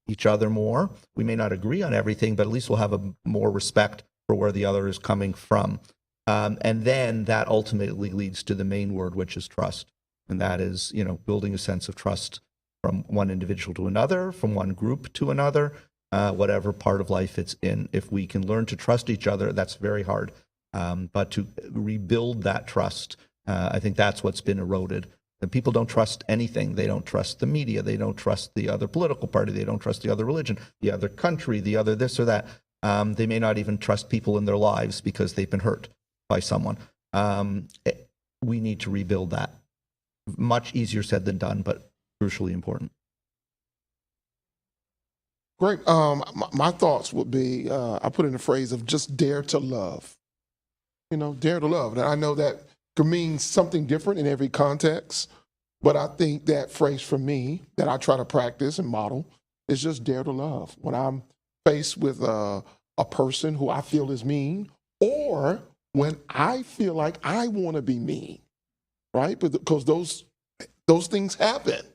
each other more. We may not agree on everything, but at least we'll have more respect for where the other is coming from. And then that ultimately leads to the main word, which is trust. And that is, building a sense of trust from one individual to another, from one group to another, whatever part of life it's in. If we can learn to trust each other, that's very hard. But to rebuild that trust, I think that's what's been eroded. And people don't trust anything. They don't trust the media. They don't trust the other political party. They don't trust the other religion, the other country, the other this or that. They may not even trust people in their lives because they've been hurt by someone. We need to rebuild that. Much easier said than done, but crucially important. Great. My thoughts would be, I put in the phrase of just dare to love. Dare to love. And I know that could mean something different in every context, but I think that phrase for me that I try to practice and model is just dare to love. When I'm faced with a person who I feel is mean, or when I feel like I want to be mean, right? But because those things happen,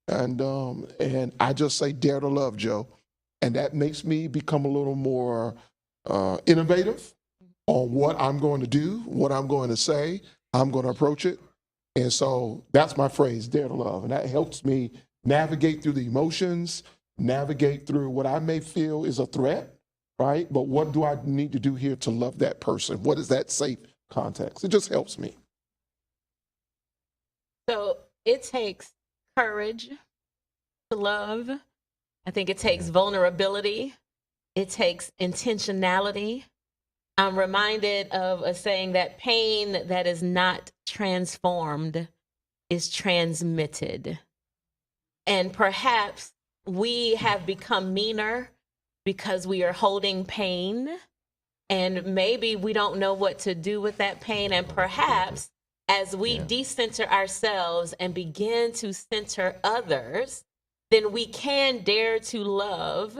and I just say dare to love, Joe, and that makes me become a little more innovative on what I'm going to do, what I'm going to say, how I'm going to approach it, and so that's my phrase, dare to love, and that helps me navigate through the emotions, navigate through what I may feel is a threat. Right? But what do I need to do here to love that person? What is that safe context? It just helps me. So it takes courage to love. I think it takes vulnerability. It takes intentionality. I'm reminded of a saying that pain that is not transformed is transmitted. And perhaps we have become meaner because we are holding pain, and maybe we don't know what to do with that pain. And perhaps as we decenter ourselves and begin to center others, then we can dare to love,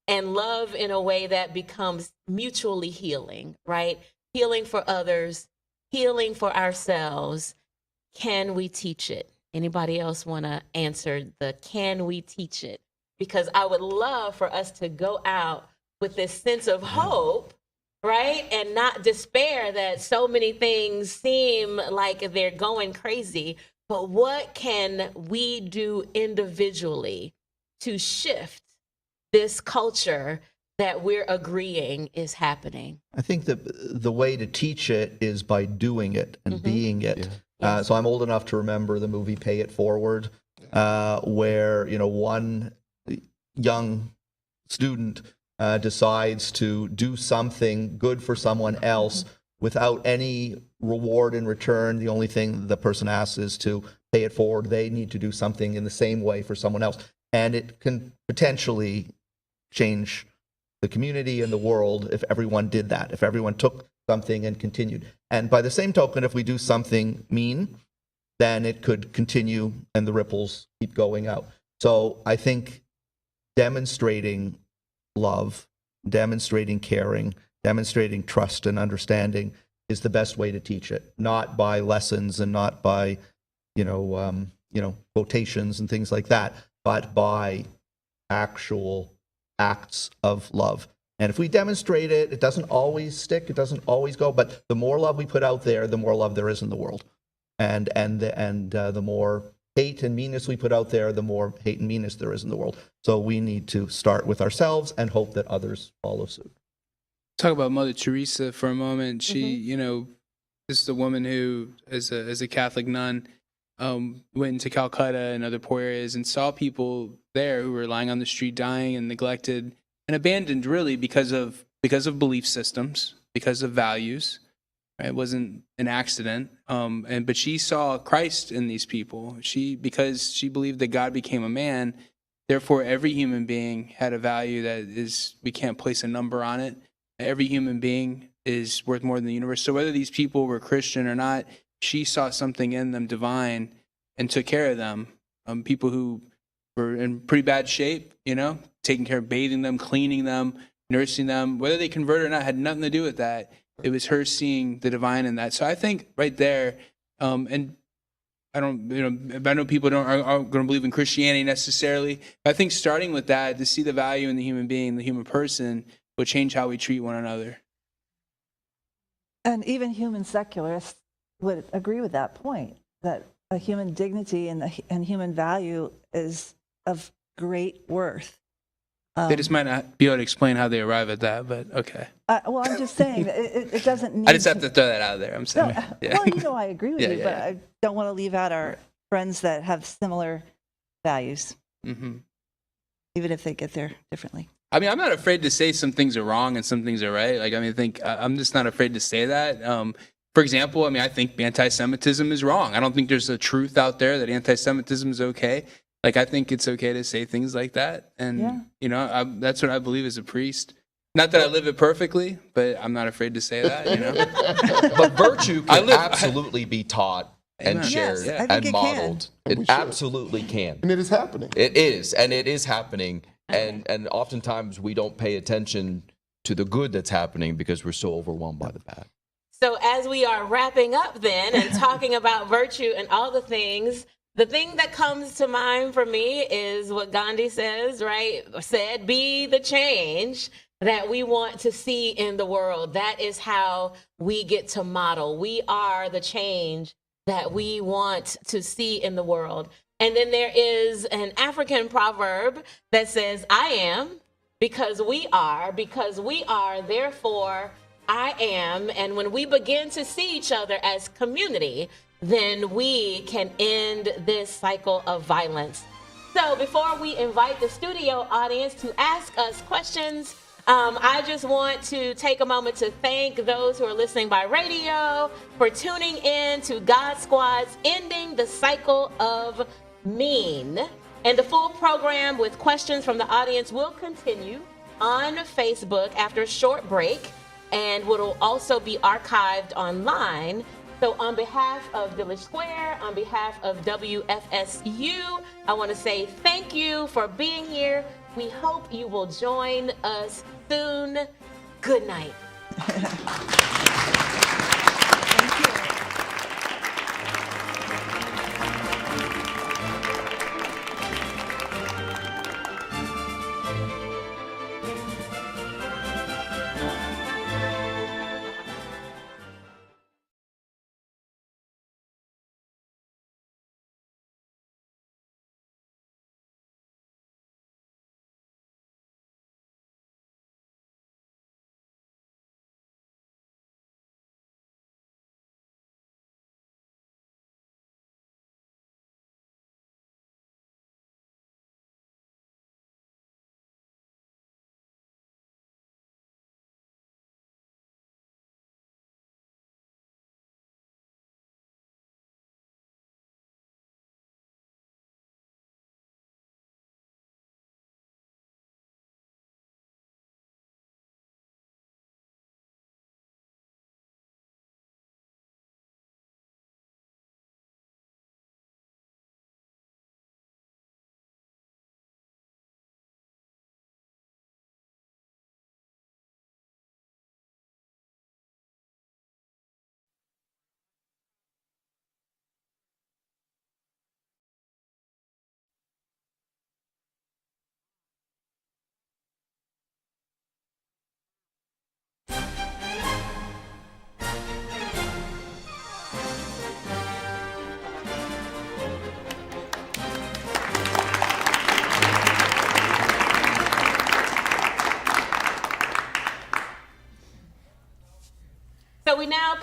and love in a way that becomes mutually healing, right? Healing for others, healing for ourselves. Can we teach it? Anybody else want to answer the can we teach it? Because I would love for us to go out with this sense of hope, right? And not despair that so many things seem like they're going crazy. But what can we do individually to shift this culture that we're agreeing is happening? I think that the way to teach it is by doing it and being it. Yeah. So I'm old enough to remember the movie Pay It Forward, where one young student decides to do something good for someone else without any reward in return. The only thing the person asks is to pay it forward. They need to do something in the same way for someone else. And it can potentially change the community and the world if everyone did that, if everyone took something and continued. And by the same token, if we do something mean, then it could continue and the ripples keep going out. So I think demonstrating love, demonstrating caring, demonstrating trust and understanding is the best way to teach it, not by lessons and not by, quotations and things like that, but by actual acts of love. And if we demonstrate it, it doesn't always stick, it doesn't always go, but the more love we put out there, the more love there is in the world. And the more hate and meanness we put out there, the more hate and meanness there is in the world. So we need to start with ourselves and hope that others follow suit. Talk about Mother Teresa for a moment. She, this is a woman who, as a Catholic nun, went into Calcutta and other poor areas and saw people there who were lying on the street, dying and neglected and abandoned, really because of belief systems, because of values. Right? It wasn't an accident. But she saw Christ in these people. Because she believed that God became a man, therefore every human being had a value that we can't place a number on it. Every human being is worth more than the universe. So whether these people were Christian or not, she saw something in them divine and took care of them. People who were in pretty bad shape, taking care of bathing them, cleaning them, nursing them, whether they converted or not, had nothing to do with that. It was her seeing the divine in that. So I think right there, and I know people aren't going to believe in Christianity necessarily, but I think starting with that, to see the value in the human being, the human person, will change how we treat one another. And even human secularists would agree with that point, that a human dignity and human value is of great worth. They just might not be able to explain how they arrive at that, but okay. Well, I'm just saying, it doesn't need... I just have to throw that out there. I'm sorry. No, Yeah. Well, I agree with you, but I don't want to leave out our friends that have similar values, even if they get there differently. I mean, I'm not afraid to say some things are wrong and some things are right. I'm just not afraid to say that. For example, I think anti-Semitism is wrong. I don't think there's a truth out there that anti-Semitism is okay. I think it's okay to say things like that. And, that's what I believe as a priest. Not that I live it perfectly, but I'm not afraid to say that, But virtue can absolutely be taught and Amen. shared Yes, I think and it modeled. can. It absolutely can. And it is happening. It is, and it is happening. And oftentimes we don't pay attention to the good that's happening because we're so overwhelmed by the bad. So as we are wrapping up then and talking about virtue and all the things, the thing that comes to mind for me is what Gandhi said, be the change that we want to see in the world. That is how we get to model. We are the change that we want to see in the world. And then there is an African proverb that says, I am because we are, therefore I am. And when we begin to see each other as community, then we can end this cycle of violence. So before we invite the studio audience to ask us questions, I just want to take a moment to thank those who are listening by radio for tuning in to God Squad's Ending the Cycle of Mean. And the full program with questions from the audience will continue on Facebook after a short break and will also be archived online. So on behalf of Village Square, on behalf of WFSU, I want to say thank you for being here. We hope you will join us soon. Good night.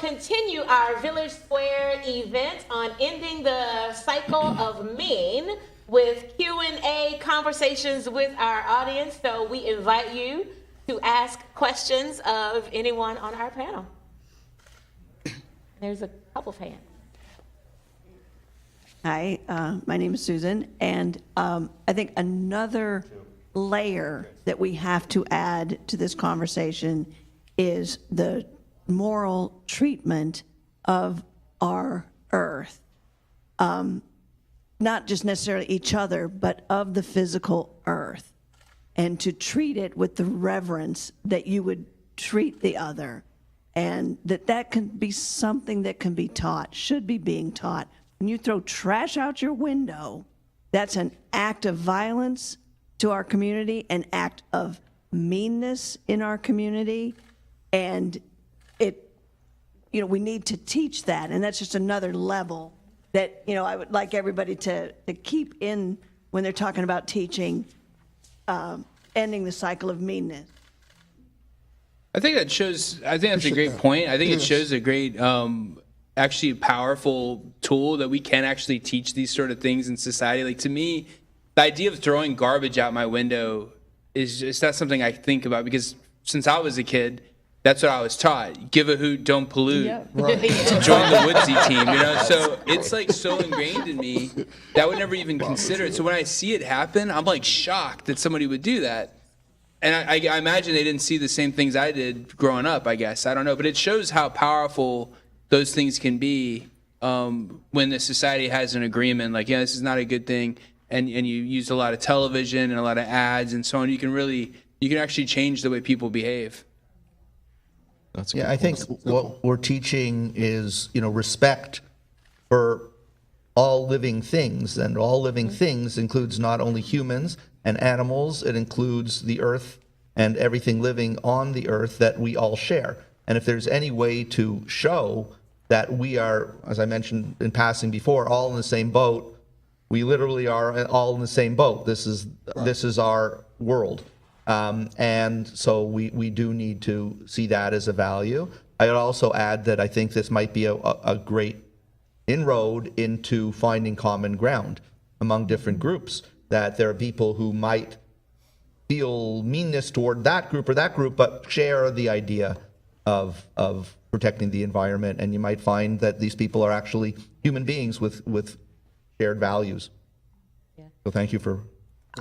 continue our Village Square event on ending the cycle of mean with Q&A conversations with our audience. So we invite you to ask questions of anyone on our panel. There's a couple of hands. Hi, my name is Susan, and I think another layer that we have to add to this conversation is the moral treatment of our earth. Not just necessarily each other, but of the physical earth, and to treat it with the reverence that you would treat the other, and that can be something that can be taught, should be being taught. When you throw trash out your window, that's an act of violence to our community, an act of meanness in our community, and we need to teach that, and that's just another level that, I would like everybody to keep in when they're talking about teaching, ending the cycle of meanness. I think that's a great point. I think it shows a great, actually powerful tool that we can actually teach these sort of things in society. Like, to me, the idea of throwing garbage out my window is just not something I think about, because since I was a kid, that's what I was taught. Give a hoot, don't pollute. Yeah. Join the woodsy team, So it's like so ingrained in me that I would never even consider it. So when I see it happen, I'm like shocked that somebody would do that. And I imagine they didn't see the same things I did growing up, I guess. I don't know. But it shows how powerful those things can be when the society has an agreement. Like, this is not a good thing. And you use a lot of television and a lot of ads and so on. You can actually change the way people behave. That's Yeah, I think what we're teaching is, respect for all living things, and all living things includes not only humans and animals, it includes the earth and everything living on the earth that we all share. And if there's any way to show that we are, as I mentioned in passing before, all in the same boat, we literally are all in the same boat. This is our world. And so we do need to see that as a value. I would also add that I think this might be a great inroad into finding common ground among different groups, that there are people who might feel meanness toward that group, but share the idea of protecting the environment. And you might find that these people are actually human beings with shared values. Yeah. So thank you for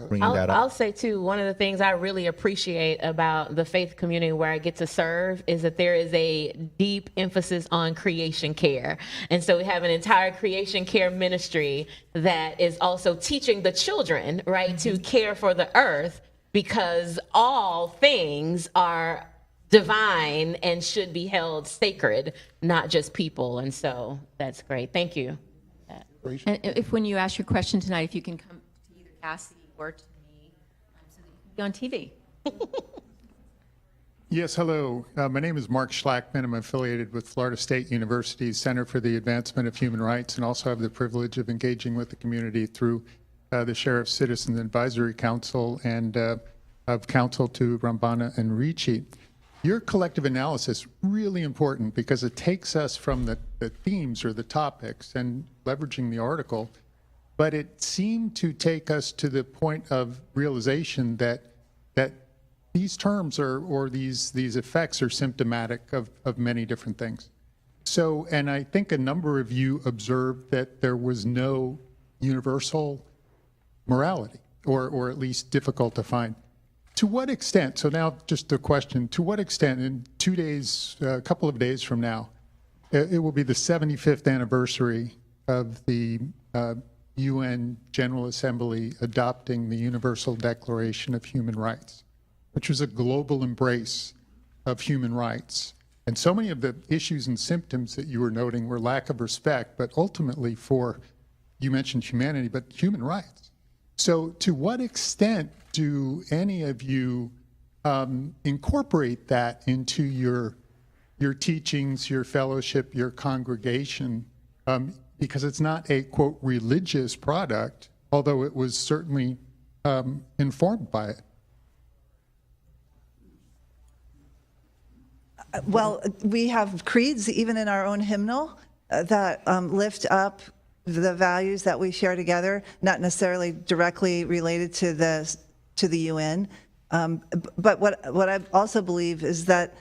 bringing that up. I'll say too, one of the things I really appreciate about the faith community where I get to serve is that there is a deep emphasis on creation care. And so we have an entire creation care ministry that is also teaching the children, right, to care for the earth, because all things are divine and should be held sacred, not just people. And so that's great. Thank you. And if when you ask your question tonight, if you can come to either Cassie or to me, so that you can be on TV. Yes, hello. My name is Mark Schlackman. I'm affiliated with Florida State University's Center for the Advancement of Human Rights, and also have the privilege of engaging with the community through the Sheriff's Citizens Advisory Council and of counsel to Rambana and Ricci. Your collective analysis really important, because it takes us from the themes or the topics and leveraging the article, but it seemed to take us to the point of realization that these terms or these effects are symptomatic of many different things. So, and I think a number of you observed that there was no universal morality, or at least difficult to find. To what extent, so now just a question, to what extent in 2 days, a couple of days from now, it will be the 75th anniversary of the UN General Assembly adopting the Universal Declaration of Human Rights, which was a global embrace of human rights. And so many of the issues and symptoms that you were noting were lack of respect, but ultimately for, you mentioned humanity, but human rights. So to what extent do any of you incorporate that into your teachings, your fellowship, your congregation? Because it's not a, quote, religious product, although it was certainly informed by it. Well, we have creeds, even in our own hymnal, that lift up the values that we share together, not necessarily directly related to the UN. But what I also believe is that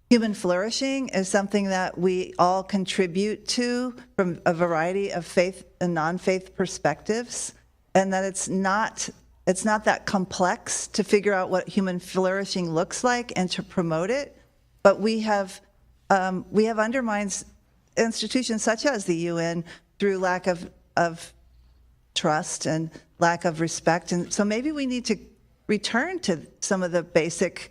human flourishing is something that we all contribute to from a variety of faith and non-faith perspectives, and that it's not that complex to figure out what human flourishing looks like and to promote it. But we have undermined institutions such as the UN through lack of trust and lack of respect. And so maybe we need to return to some of the basic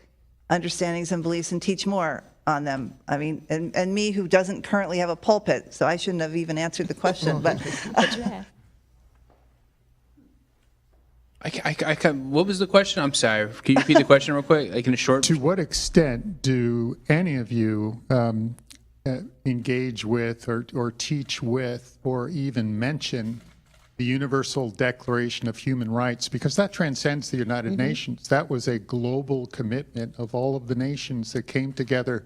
understandings and beliefs and teach more on them. I mean, and me who doesn't currently have a pulpit, so I shouldn't have even answered the question, but. What was the question? I'm sorry. Can you repeat the question real quick? Like in a short. To what extent do any of you engage with or teach with or even mention the Universal Declaration of Human Rights? Because that transcends the United Nations. That was a global commitment of all of the nations that came together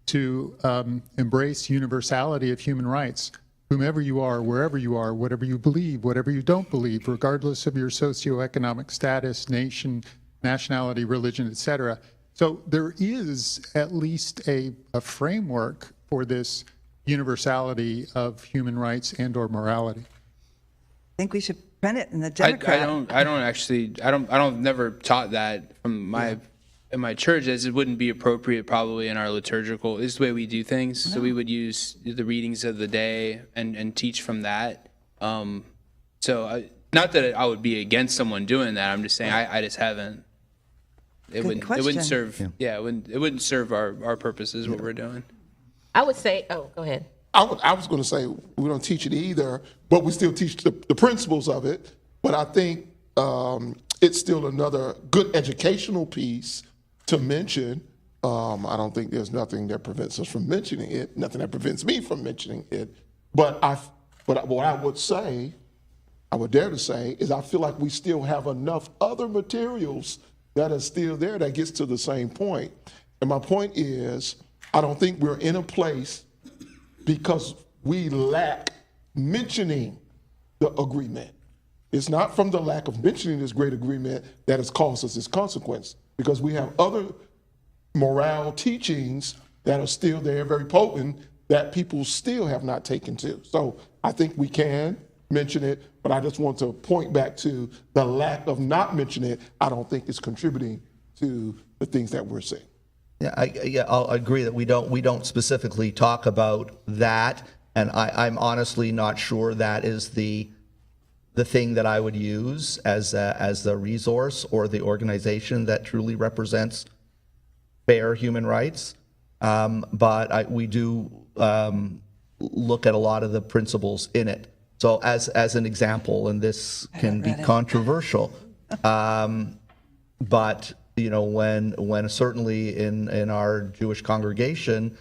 to embrace universality of human rights. Whomever you are, wherever you are, whatever you believe, whatever you don't believe, regardless of your socioeconomic status, nation, nationality, religion, etc. So there is at least a framework for this universality of human rights and or morality. I think we should print it in the Democrat. I don't never taught that from in my church, as it wouldn't be appropriate probably in our liturgical. This is the way we do things. So we would use the readings of the day and teach from that. Not that I would be against someone doing that. I'm just saying I just haven't. It wouldn't serve. Yeah, it wouldn't serve our purposes. What we're doing. I would say. Oh, go ahead. I was going to say we don't teach it either, but we still teach the principles of it. But I think it's still another good educational piece to mention. I don't think there's nothing that prevents us from mentioning it, nothing that prevents me from mentioning it. But what I would dare to say is I feel like we still have enough other materials that are still there that gets to the same point. And my point is, I don't think we're in a place because we lack mentioning the agreement. It's not from the lack of mentioning this great agreement that has caused us this consequence, because we have other morale teachings that are still there, very potent, that people still have not taken to. So I think we can mention it, but I just want to point back to the lack of not mentioning it. I don't think it's contributing to the things that we're seeing. Yeah, I'll agree that we don't specifically talk about that, and I'm honestly not sure that is the thing that I would use as the resource or the organization that truly represents fair human rights. But we do look at a lot of the principles in it. So as an example, and this can be controversial, but when certainly in our Jewish congregation,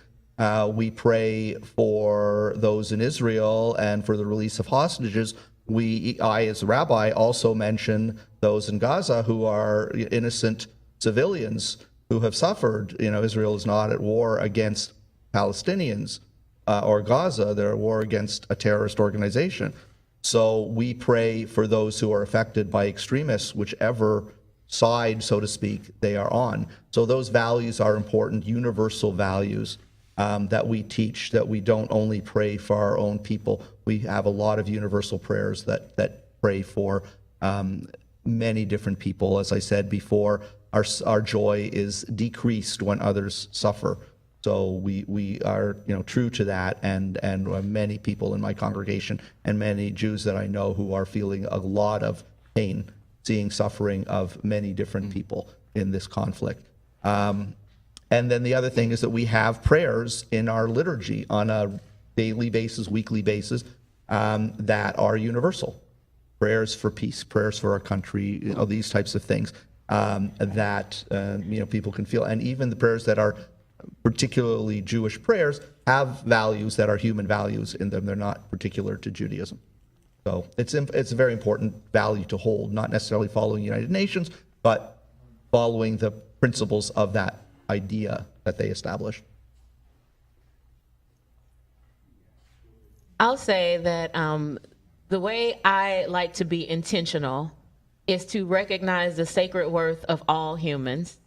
we pray for those in Israel and for the release of hostages. I, as a rabbi, also mention those in Gaza who are innocent civilians who have suffered. Israel is not at war against Palestinians or Gaza. They're at war against a terrorist organization. So we pray for those who are affected by extremists, whichever side, so to speak, they are on. So those values are important, universal values that we teach, that we don't only pray for our own people. We have a lot of universal prayers that pray for many different people. As I said before, our joy is decreased when others suffer. So we are true to that, and many people in my congregation and many Jews that I know who are feeling a lot of pain, seeing suffering of many different people in this conflict. And then the other thing is that we have prayers in our liturgy on a daily basis, weekly basis, that are universal. Prayers for peace, prayers for our country, these types of things that people can feel. And even the prayers that are particularly Jewish prayers have values that are human values in them. They're not particular to Judaism. So it's a very important value to hold, not necessarily following United Nations, but following the principles of that idea that they established. I'll say that the way I like to be intentional is to recognize the sacred worth of all humans.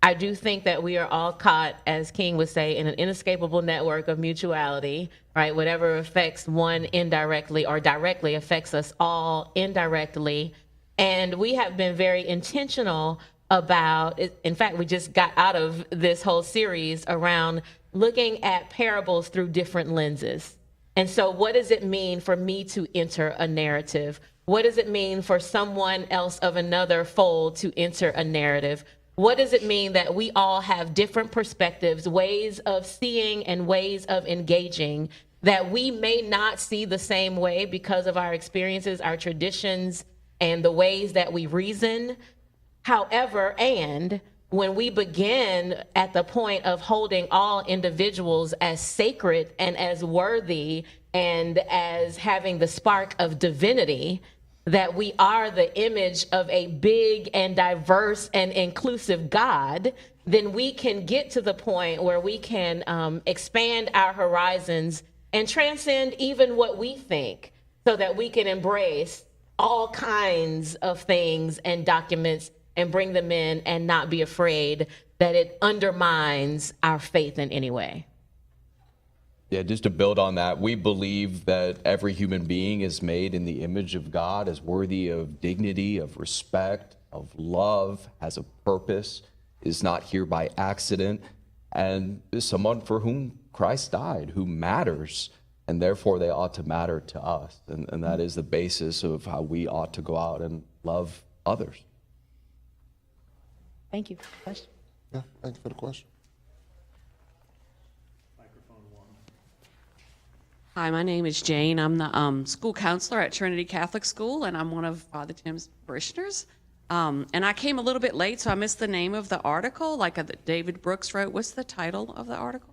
I do think that we are all caught, as King would say, in an inescapable network of mutuality, right? Whatever affects one indirectly or directly affects us all indirectly. And we have been very intentional about, in fact, we just got out of this whole series around looking at parables through different lenses. And so what does it mean for me to enter a narrative? What does it mean for someone else of another fold to enter a narrative? What does it mean that we all have different perspectives, ways of seeing and ways of engaging that we may not see the same way because of our experiences, our traditions, and the ways that we reason? However, and when we begin at the point of holding all individuals as sacred and as worthy and as having the spark of divinity, that we are the image of a big and diverse and inclusive God, then we can get to the point where we can expand our horizons and transcend even what we think, so that we can embrace all kinds of things and documents and bring them in and not be afraid that it undermines our faith in any way. Yeah, just to build on that, we believe that every human being is made in the image of God, is worthy of dignity, of respect, of love, has a purpose, is not here by accident, and is someone for whom Christ died, who matters, and therefore they ought to matter to us. And that is the basis of how we ought to go out and love others. Thank you. Question? Yeah, thank you for the question. Hi, my name is Jane. I'm the school counselor at Trinity Catholic School, and I'm one of Father Tim's parishioners. And I came a little bit late, so I missed the name of the article, that David Brooks wrote. What's the title of the article?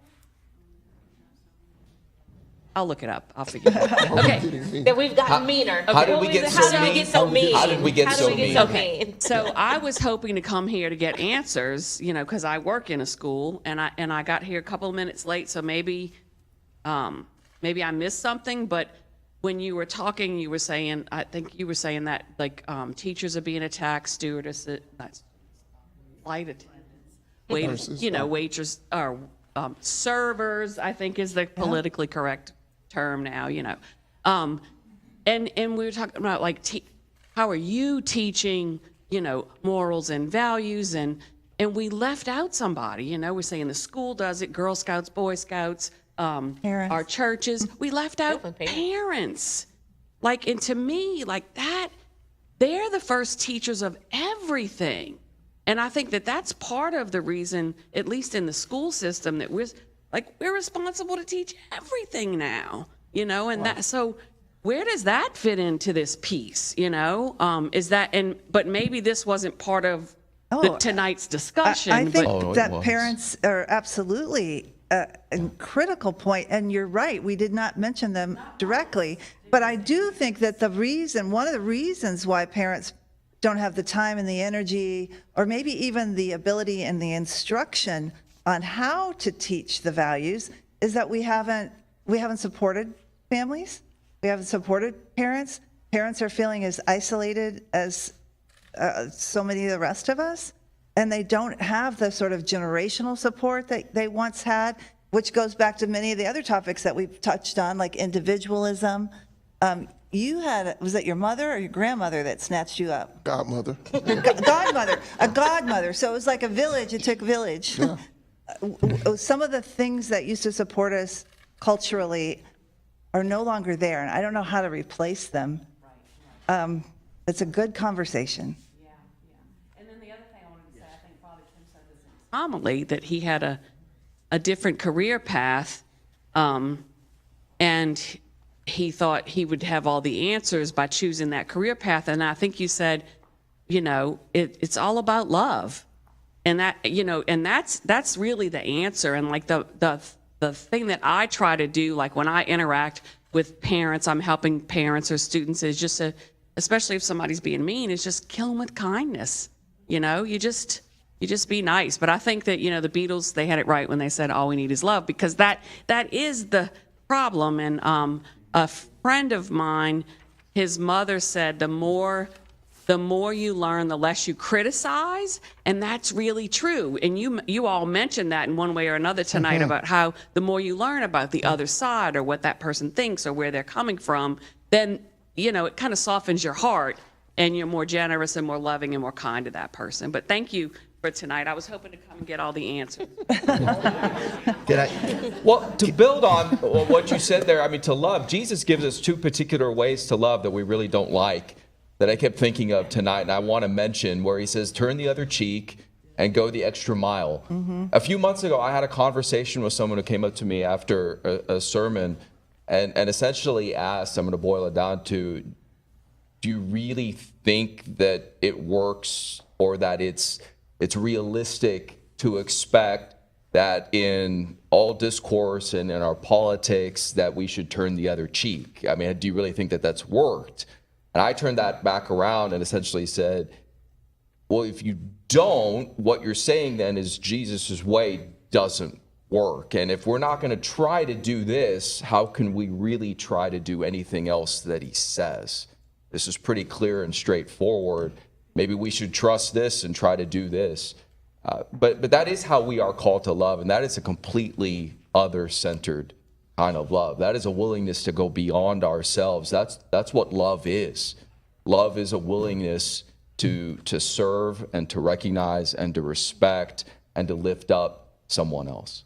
I'll look it up. I'll figure it out. Okay. That we've gotten meaner. How did we get so mean? How did we get so mean? Okay. So I was hoping to come here to get answers, because I work in a school, and I got here a couple of minutes late, so maybe I missed something. But when you were talking, you were saying, I think you were saying that teachers are being attacked, stewardesses, flight attendants, waitress or servers, I think is the politically correct term now, and we were talking about how are you teaching, morals and values, and we left out somebody, we're saying the school does it, Girl Scouts, Boy Scouts, our churches, we left out parents. And to me, that, they're the first teachers of everything. And I think that that's part of the reason, at least in the school system, that we're responsible to teach everything now, and that, so where does that fit into this piece, is that, but maybe this wasn't part of tonight's discussion. I think that parents are absolutely a critical point, and you're right, we did not mention them directly, but I do think that one of the reasons why parents don't have the time and the energy, or maybe even the ability and the instruction on how to teach the values, is that we haven't supported families, we haven't supported parents. Parents are feeling as isolated as so many of the rest of us, and they don't have the sort of generational support that they once had, which goes back to many of the other topics that we've touched on, like individualism. You had, was it your mother or your grandmother that snatched you up? Godmother. A godmother. So it was like a village, it took a village. Yeah. Some of the things that used to support us culturally are no longer there, and I don't know how to replace them. It's a good conversation. Yeah. And then the other thing I wanted to say, I think Father Tim said this in his homily, that he had a different career path, and he thought he would have all the answers by choosing that career path. And I think you said, it's all about love. And that, and that's really the answer. And the thing that I try to do, when I interact with parents, I'm helping parents or students, is just especially if somebody's being mean, is just kill them with kindness. You just be nice. But I think that, the Beatles, they had it right when they said all we need is love, because that is the problem. And a friend of mine, his mother said, the more you learn, the less you criticize, and that's really true. And you all mentioned that in one way or another tonight about how the more you learn about the other side or what that person thinks or where they're coming from, then, it kind of softens your heart and you're more generous and more loving and more kind to that person. But thank you for tonight. I was hoping to come and get all the answers. Well, to build on what you said there, to love, Jesus gives us two particular ways to love that we really don't like, that I kept thinking of tonight, and I want to mention, where he says, turn the other cheek and go the extra mile. A few months ago, I had a conversation with someone who came up to me after a sermon and essentially asked, I'm going to boil it down to, do you really think that it works or that it's realistic to expect that in all discourse and in our politics that we should turn the other cheek? Do you really think that that's worked? And I turned that back around and essentially said, well, if you don't, what you're saying then is Jesus's way doesn't work. And if we're not going to try to do this, how can we really try to do anything else that he says? This is pretty clear and straightforward. Maybe we should trust this and try to do this. But that is how we are called to love, and that is a completely other-centered kind of love. That is a willingness to go beyond ourselves. That's what love is. Love is a willingness to serve and to recognize and to respect and to lift up someone else.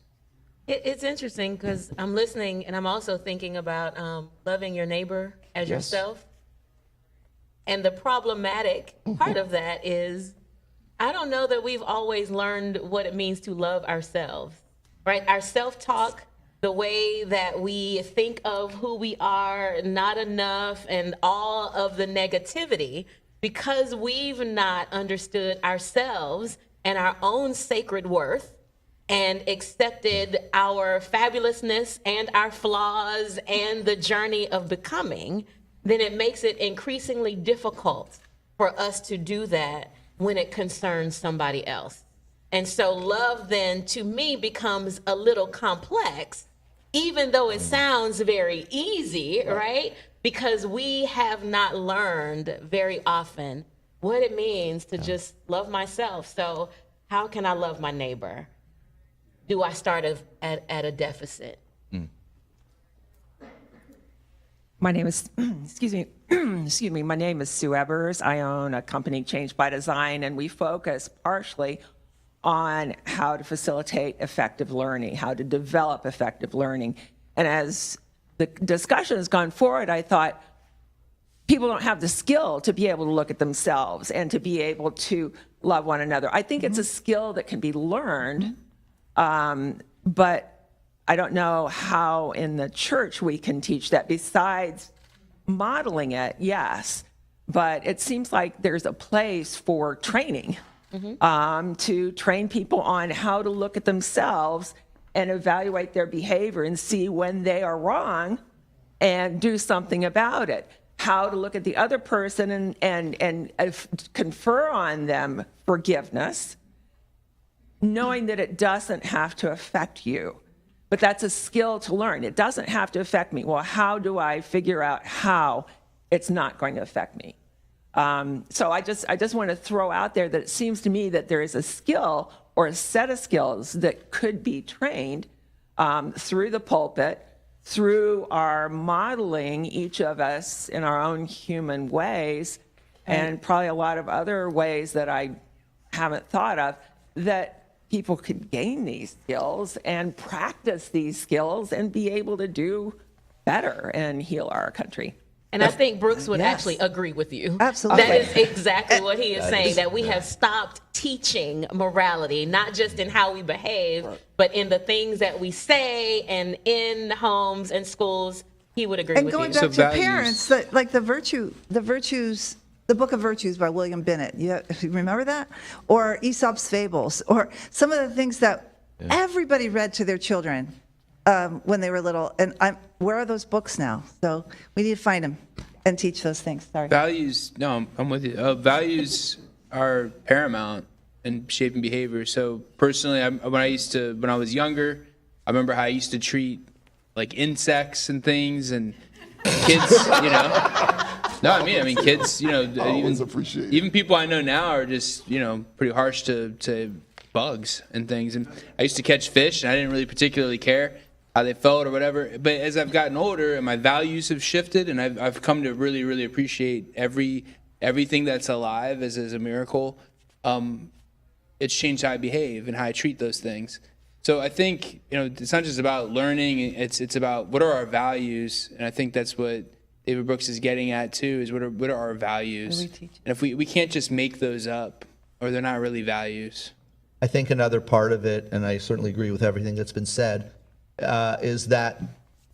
It's interesting because I'm listening and I'm also thinking about loving your neighbor as yourself. And the problematic part of that is, I don't know that we've always learned what it means to love ourselves, right? Our self-talk, the way that we think of who we are, not enough, and all of the negativity, because we've not understood ourselves and our own sacred worth and accepted our fabulousness and our flaws and the journey of becoming, then it makes it increasingly difficult for us to do that when it concerns somebody else. And so love then, to me, becomes a little complex, even though it sounds very easy, right? Because we have not learned very often what it means to just love myself. So how can I love my neighbor? Do I start at a deficit? My name is, excuse me, my name is Sue Evers. I own a company, Change by Design, and we focus partially on how to facilitate effective learning, how to develop effective learning. And as the discussion has gone forward, I thought people don't have the skill to be able to look at themselves and to be able to love one another. I think it's a skill that can be learned, but I don't know how in the church we can teach that besides modeling it, yes. But it seems like there's a place for training, to train people on how to look at themselves and evaluate their behavior and see when they are wrong and do something about it. How to look at the other person and confer on them forgiveness, knowing that it doesn't have to affect you. But that's a skill to learn. It doesn't have to affect me. Well, how do I figure out how it's not going to affect me? So I just want to throw out there that it seems to me that there is a skill or a set of skills that could be trained through the pulpit, through our modeling each of us in our own human ways, and probably a lot of other ways that I haven't thought of, that people could gain these skills and practice these skills and be able to do better and heal our country. And I think Brooks would actually agree with you. Absolutely. That is exactly what he is saying, that we have stopped teaching morality, not just in how we behave, but in the things that we say and in homes and schools. He would agree with you. And going back to parents, like the virtues, the Book of Virtues by William Bennett. You remember that? Or Aesop's Fables, or some of the things that everybody read to their children when they were little. And where are those books now? So we need to find them and teach those things. Sorry. Values, no, I'm with you. Values are paramount in shaping behavior. So personally, when I was younger, I remember how I used to treat like insects and things, and kids, you know. No, I mean, kids, you know, Always appreciate it. even people I know now are just, you know, pretty harsh to bugs and things. And I used to catch fish, and I didn't really particularly care how they felt or whatever. But as I've gotten older and my values have shifted, and I've come to really, really appreciate everything that's alive as a miracle, it's changed how I behave and how I treat those things. So I think, you know, it's not just about learning, it's about what are our values, and I think that's what David Brooks is getting at too, is what are our values? And if we can't just make those up, or they're not really values. I think another part of it, and I certainly agree with everything that's been said, is that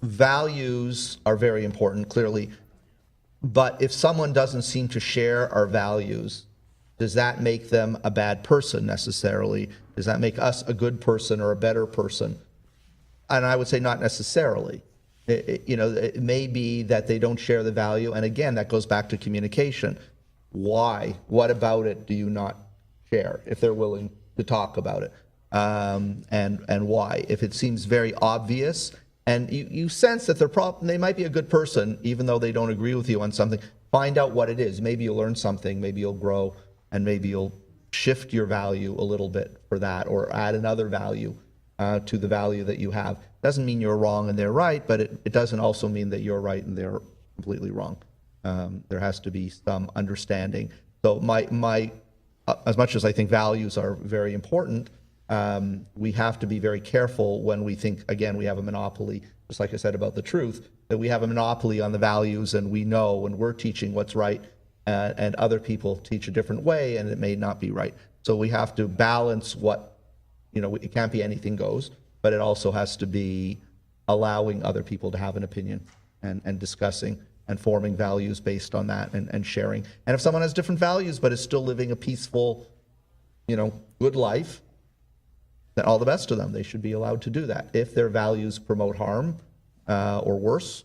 values are very important, clearly. But if someone doesn't seem to share our values, does that make them a bad person necessarily? Does that make us a good person or a better person? And I would say not necessarily. It may be that they don't share the value, and again, that goes back to communication. Why? What about it do you not share? If they're willing to talk about it, and why? If it seems very obvious, and you sense that they might be a good person, even though they don't agree with you on something. Find out what it is. Maybe you'll learn something. Maybe you'll grow, and maybe you'll shift your value a little bit for that, or add another value to the value that you have. Doesn't mean you're wrong and they're right, but it doesn't also mean that you're right and they're completely wrong. There has to be some understanding. So my as much as I think values are very important, we have to be very careful when we think, again, we have a monopoly, just like I said about the truth, that we have a monopoly on the values, and we know when we're teaching what's right, and other people teach a different way, and it may not be right. So we have to balance what, it can't be anything goes, but it also has to be allowing other people to have an opinion and discussing and forming values based on that and sharing. And if someone has different values but is still living a peaceful, good life, then all the best to them. They should be allowed to do that. If their values promote harm or worse,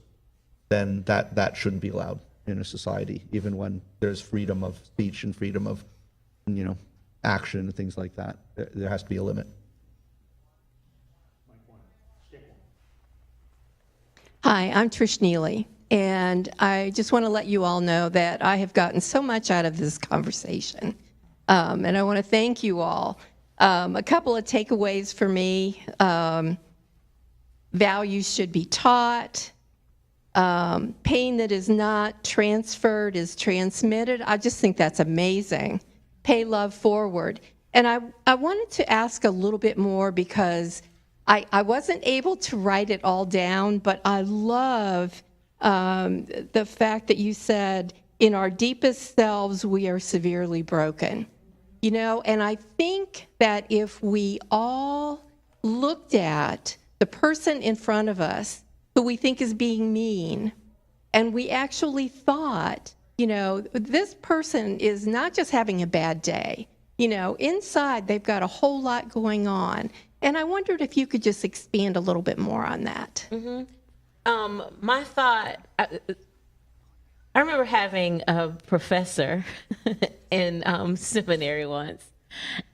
then that shouldn't be allowed in a society, even when there's freedom of speech and freedom of, action and things like that. There has to be a limit. Hi, I'm Trish Neely, and I just want to let you all know that I have gotten so much out of this conversation, and I want to thank you all. A couple of takeaways for me. Values should be taught. Pain that is not transferred is transmitted. I just think that's amazing. Pay love forward. And I wanted to ask a little bit more because I wasn't able to write it all down, but I love the fact that you said, in our deepest selves, we are severely broken. And I think that if we all looked at the person in front of us who we think is being mean, and we actually thought, this person is not just having a bad day. Inside they've got a whole lot going on. And I wondered if you could just expand a little bit more on that. Mm-hmm. My thought, I remember having a professor in seminary once,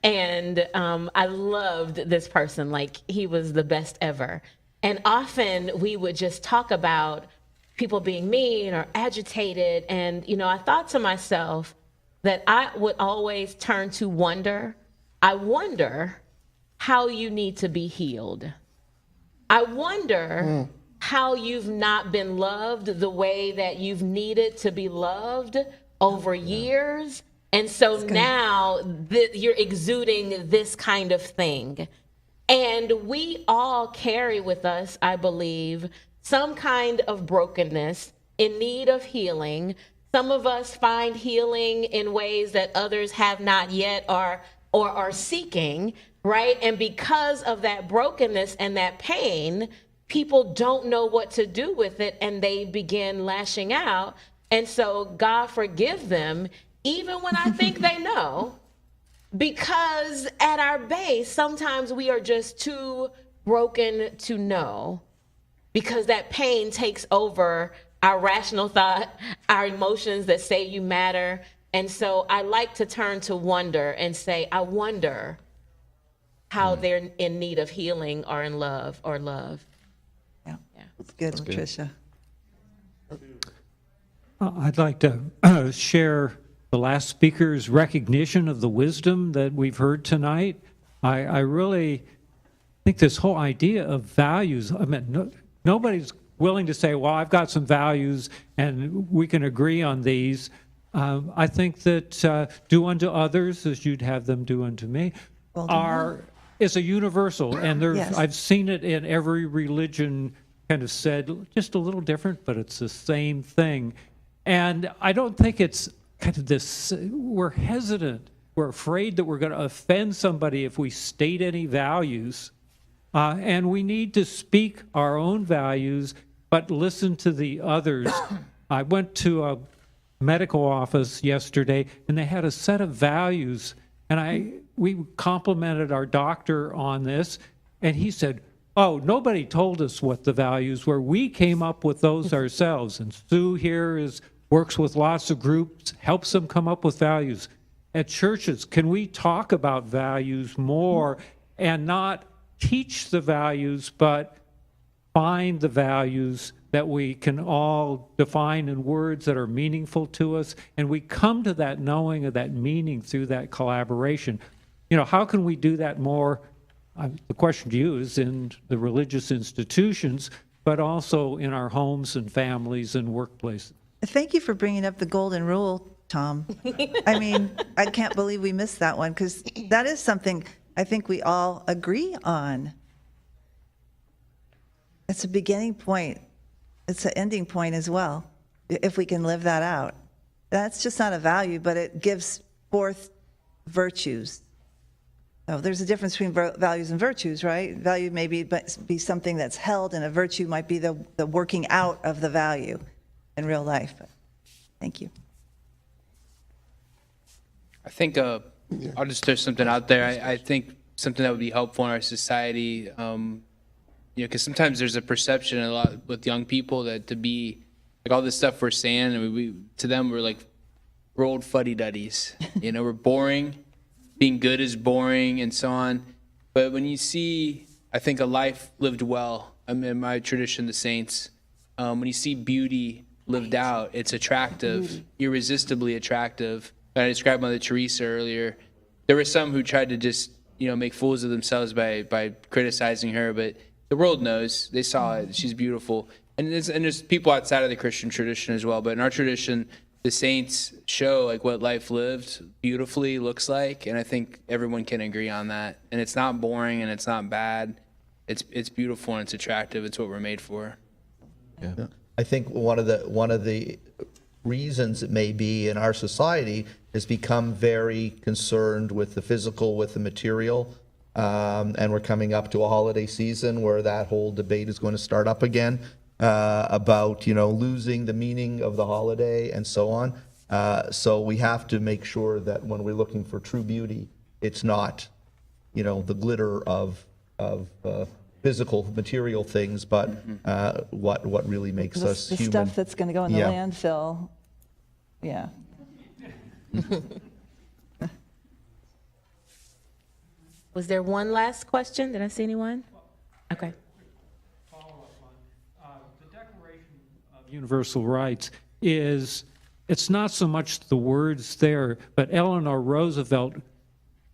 and I loved this person. Like, he was the best ever. And often we would just talk about people being mean or agitated. And, I thought to myself that I would always turn to wonder. I wonder how you need to be healed. I wonder how you've not been loved the way that you've needed to be loved over years. And so now you're exuding this kind of thing. And we all carry with us, I believe, some kind of brokenness in need of healing. Some of us find healing in ways that others have not yet or are seeking, right? And because of that brokenness and that pain, people don't know what to do with it, and they begin lashing out. And so God forgive them, even when I think they know, because at our base, sometimes we are just too broken to know, because that pain takes over our rational thought, our emotions that say you matter. And so I like to turn to wonder and say, I wonder how they're in need of healing or in love or love. Yeah. That's good, Latricia. I'd like to share the last speaker's recognition of the wisdom that we've heard tonight. I really think this whole idea of values, I mean, nobody's willing to say, well, I've got some values and we can agree on these. I think that do unto others as you'd have them do unto me is a universal. And there's, Yes. I've seen it in every religion kind of said, just a little different, but it's the same thing. And I don't think it's kind of this, we're hesitant. We're afraid that we're going to offend somebody if we state any values. And we need to speak our own values, but listen to the others. I went to a medical office yesterday, and they had a set of values. And we complimented our doctor on this, and he said, oh, nobody told us what the values were. We came up with those ourselves. And Sue here works with lots of groups, helps them come up with values. At churches, can we talk about values more and not teach the values, but find the values that we can all define in words that are meaningful to us, and we come to that knowing of that meaning through that collaboration. You know, how can we do that more? The question to you is in the religious institutions, but also in our homes and families and workplaces. Thank you for bringing up the golden rule, Tom. I mean, I can't believe we missed that one, because that is something I think we all agree on. It's a beginning point. It's an ending point as well, if we can live that out. That's just not a value, but it gives forth virtues. So there's a difference between values and virtues, right? Value may be something that's held, and a virtue might be the working out of the value in real life. Thank you. I think I'll just throw something out there. I think something that would be helpful in our society, because sometimes there's a perception a lot with young people that to be like all this stuff we're saying, and to them we're old fuddy-duddies. We're boring. Being good is boring, and so on. But when you see, I think, a life lived well, in my tradition, the saints, when you see beauty lived out, it's attractive, irresistibly attractive. I described Mother Teresa earlier. There were some who tried to just, make fools of themselves by criticizing her, but the world knows. They saw it. She's beautiful. And there's people outside of the Christian tradition as well, but in our tradition, the saints show what life lived beautifully looks like, and I think everyone can agree on that. And it's not boring and it's not bad. It's beautiful and it's attractive. It's what we're made for. Yeah. I think one of the reasons it may be in our society has become very concerned with the physical, with the material, and we're coming up to a holiday season where that whole debate is going to start up again. About losing the meaning of the holiday and so on. So we have to make sure that when we're looking for true beauty, it's not, the glitter of physical material things, but what really makes us the human. Stuff that's going to go in the landfill. Yeah. Was there one last question? Did I see anyone? Okay. Universal rights it's not so much the words there, but Eleanor Roosevelt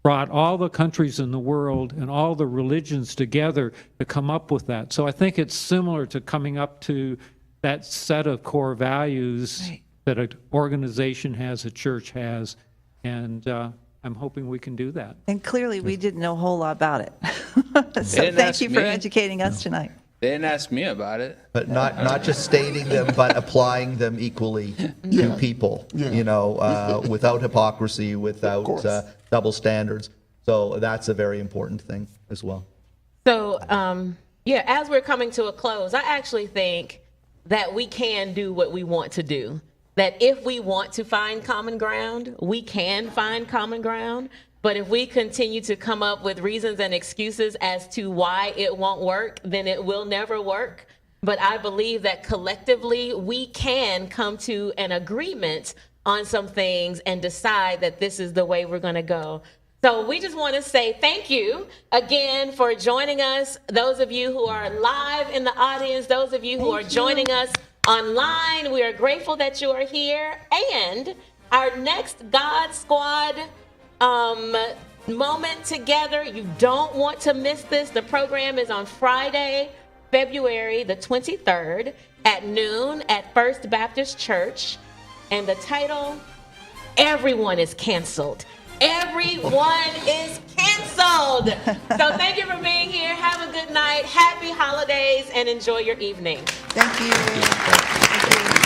brought all the countries in the world and all the religions together to come up with that. So I think it's similar to coming up to that set of core values that an organization has, a church has, and I'm hoping we can do that. And clearly we didn't know a whole lot about it. So thank you for educating us tonight. They didn't ask me about it. But not just stating them, but applying them equally to people, without hypocrisy, without double standards. So that's a very important thing as well. So, as we're coming to a close, I actually think that we can do what we want to do. That if we want to find common ground, we can find common ground. But if we continue to come up with reasons and excuses as to why it won't work, then it will never work. But I believe that collectively we can come to an agreement on some things and decide that this is the way we're going to go. So we just want to say thank you again for joining us. Those of you who are live in the audience, those of you who are joining us online. We are grateful that you are here. And our next God Squad moment together, you don't want to miss this. The program is on Friday, February the 23rd at noon at First Baptist Church. And the title, Everyone is Canceled. Everyone is canceled. So thank you for being here. Have a good night. Happy holidays and enjoy your evening. Thank you. Thank you.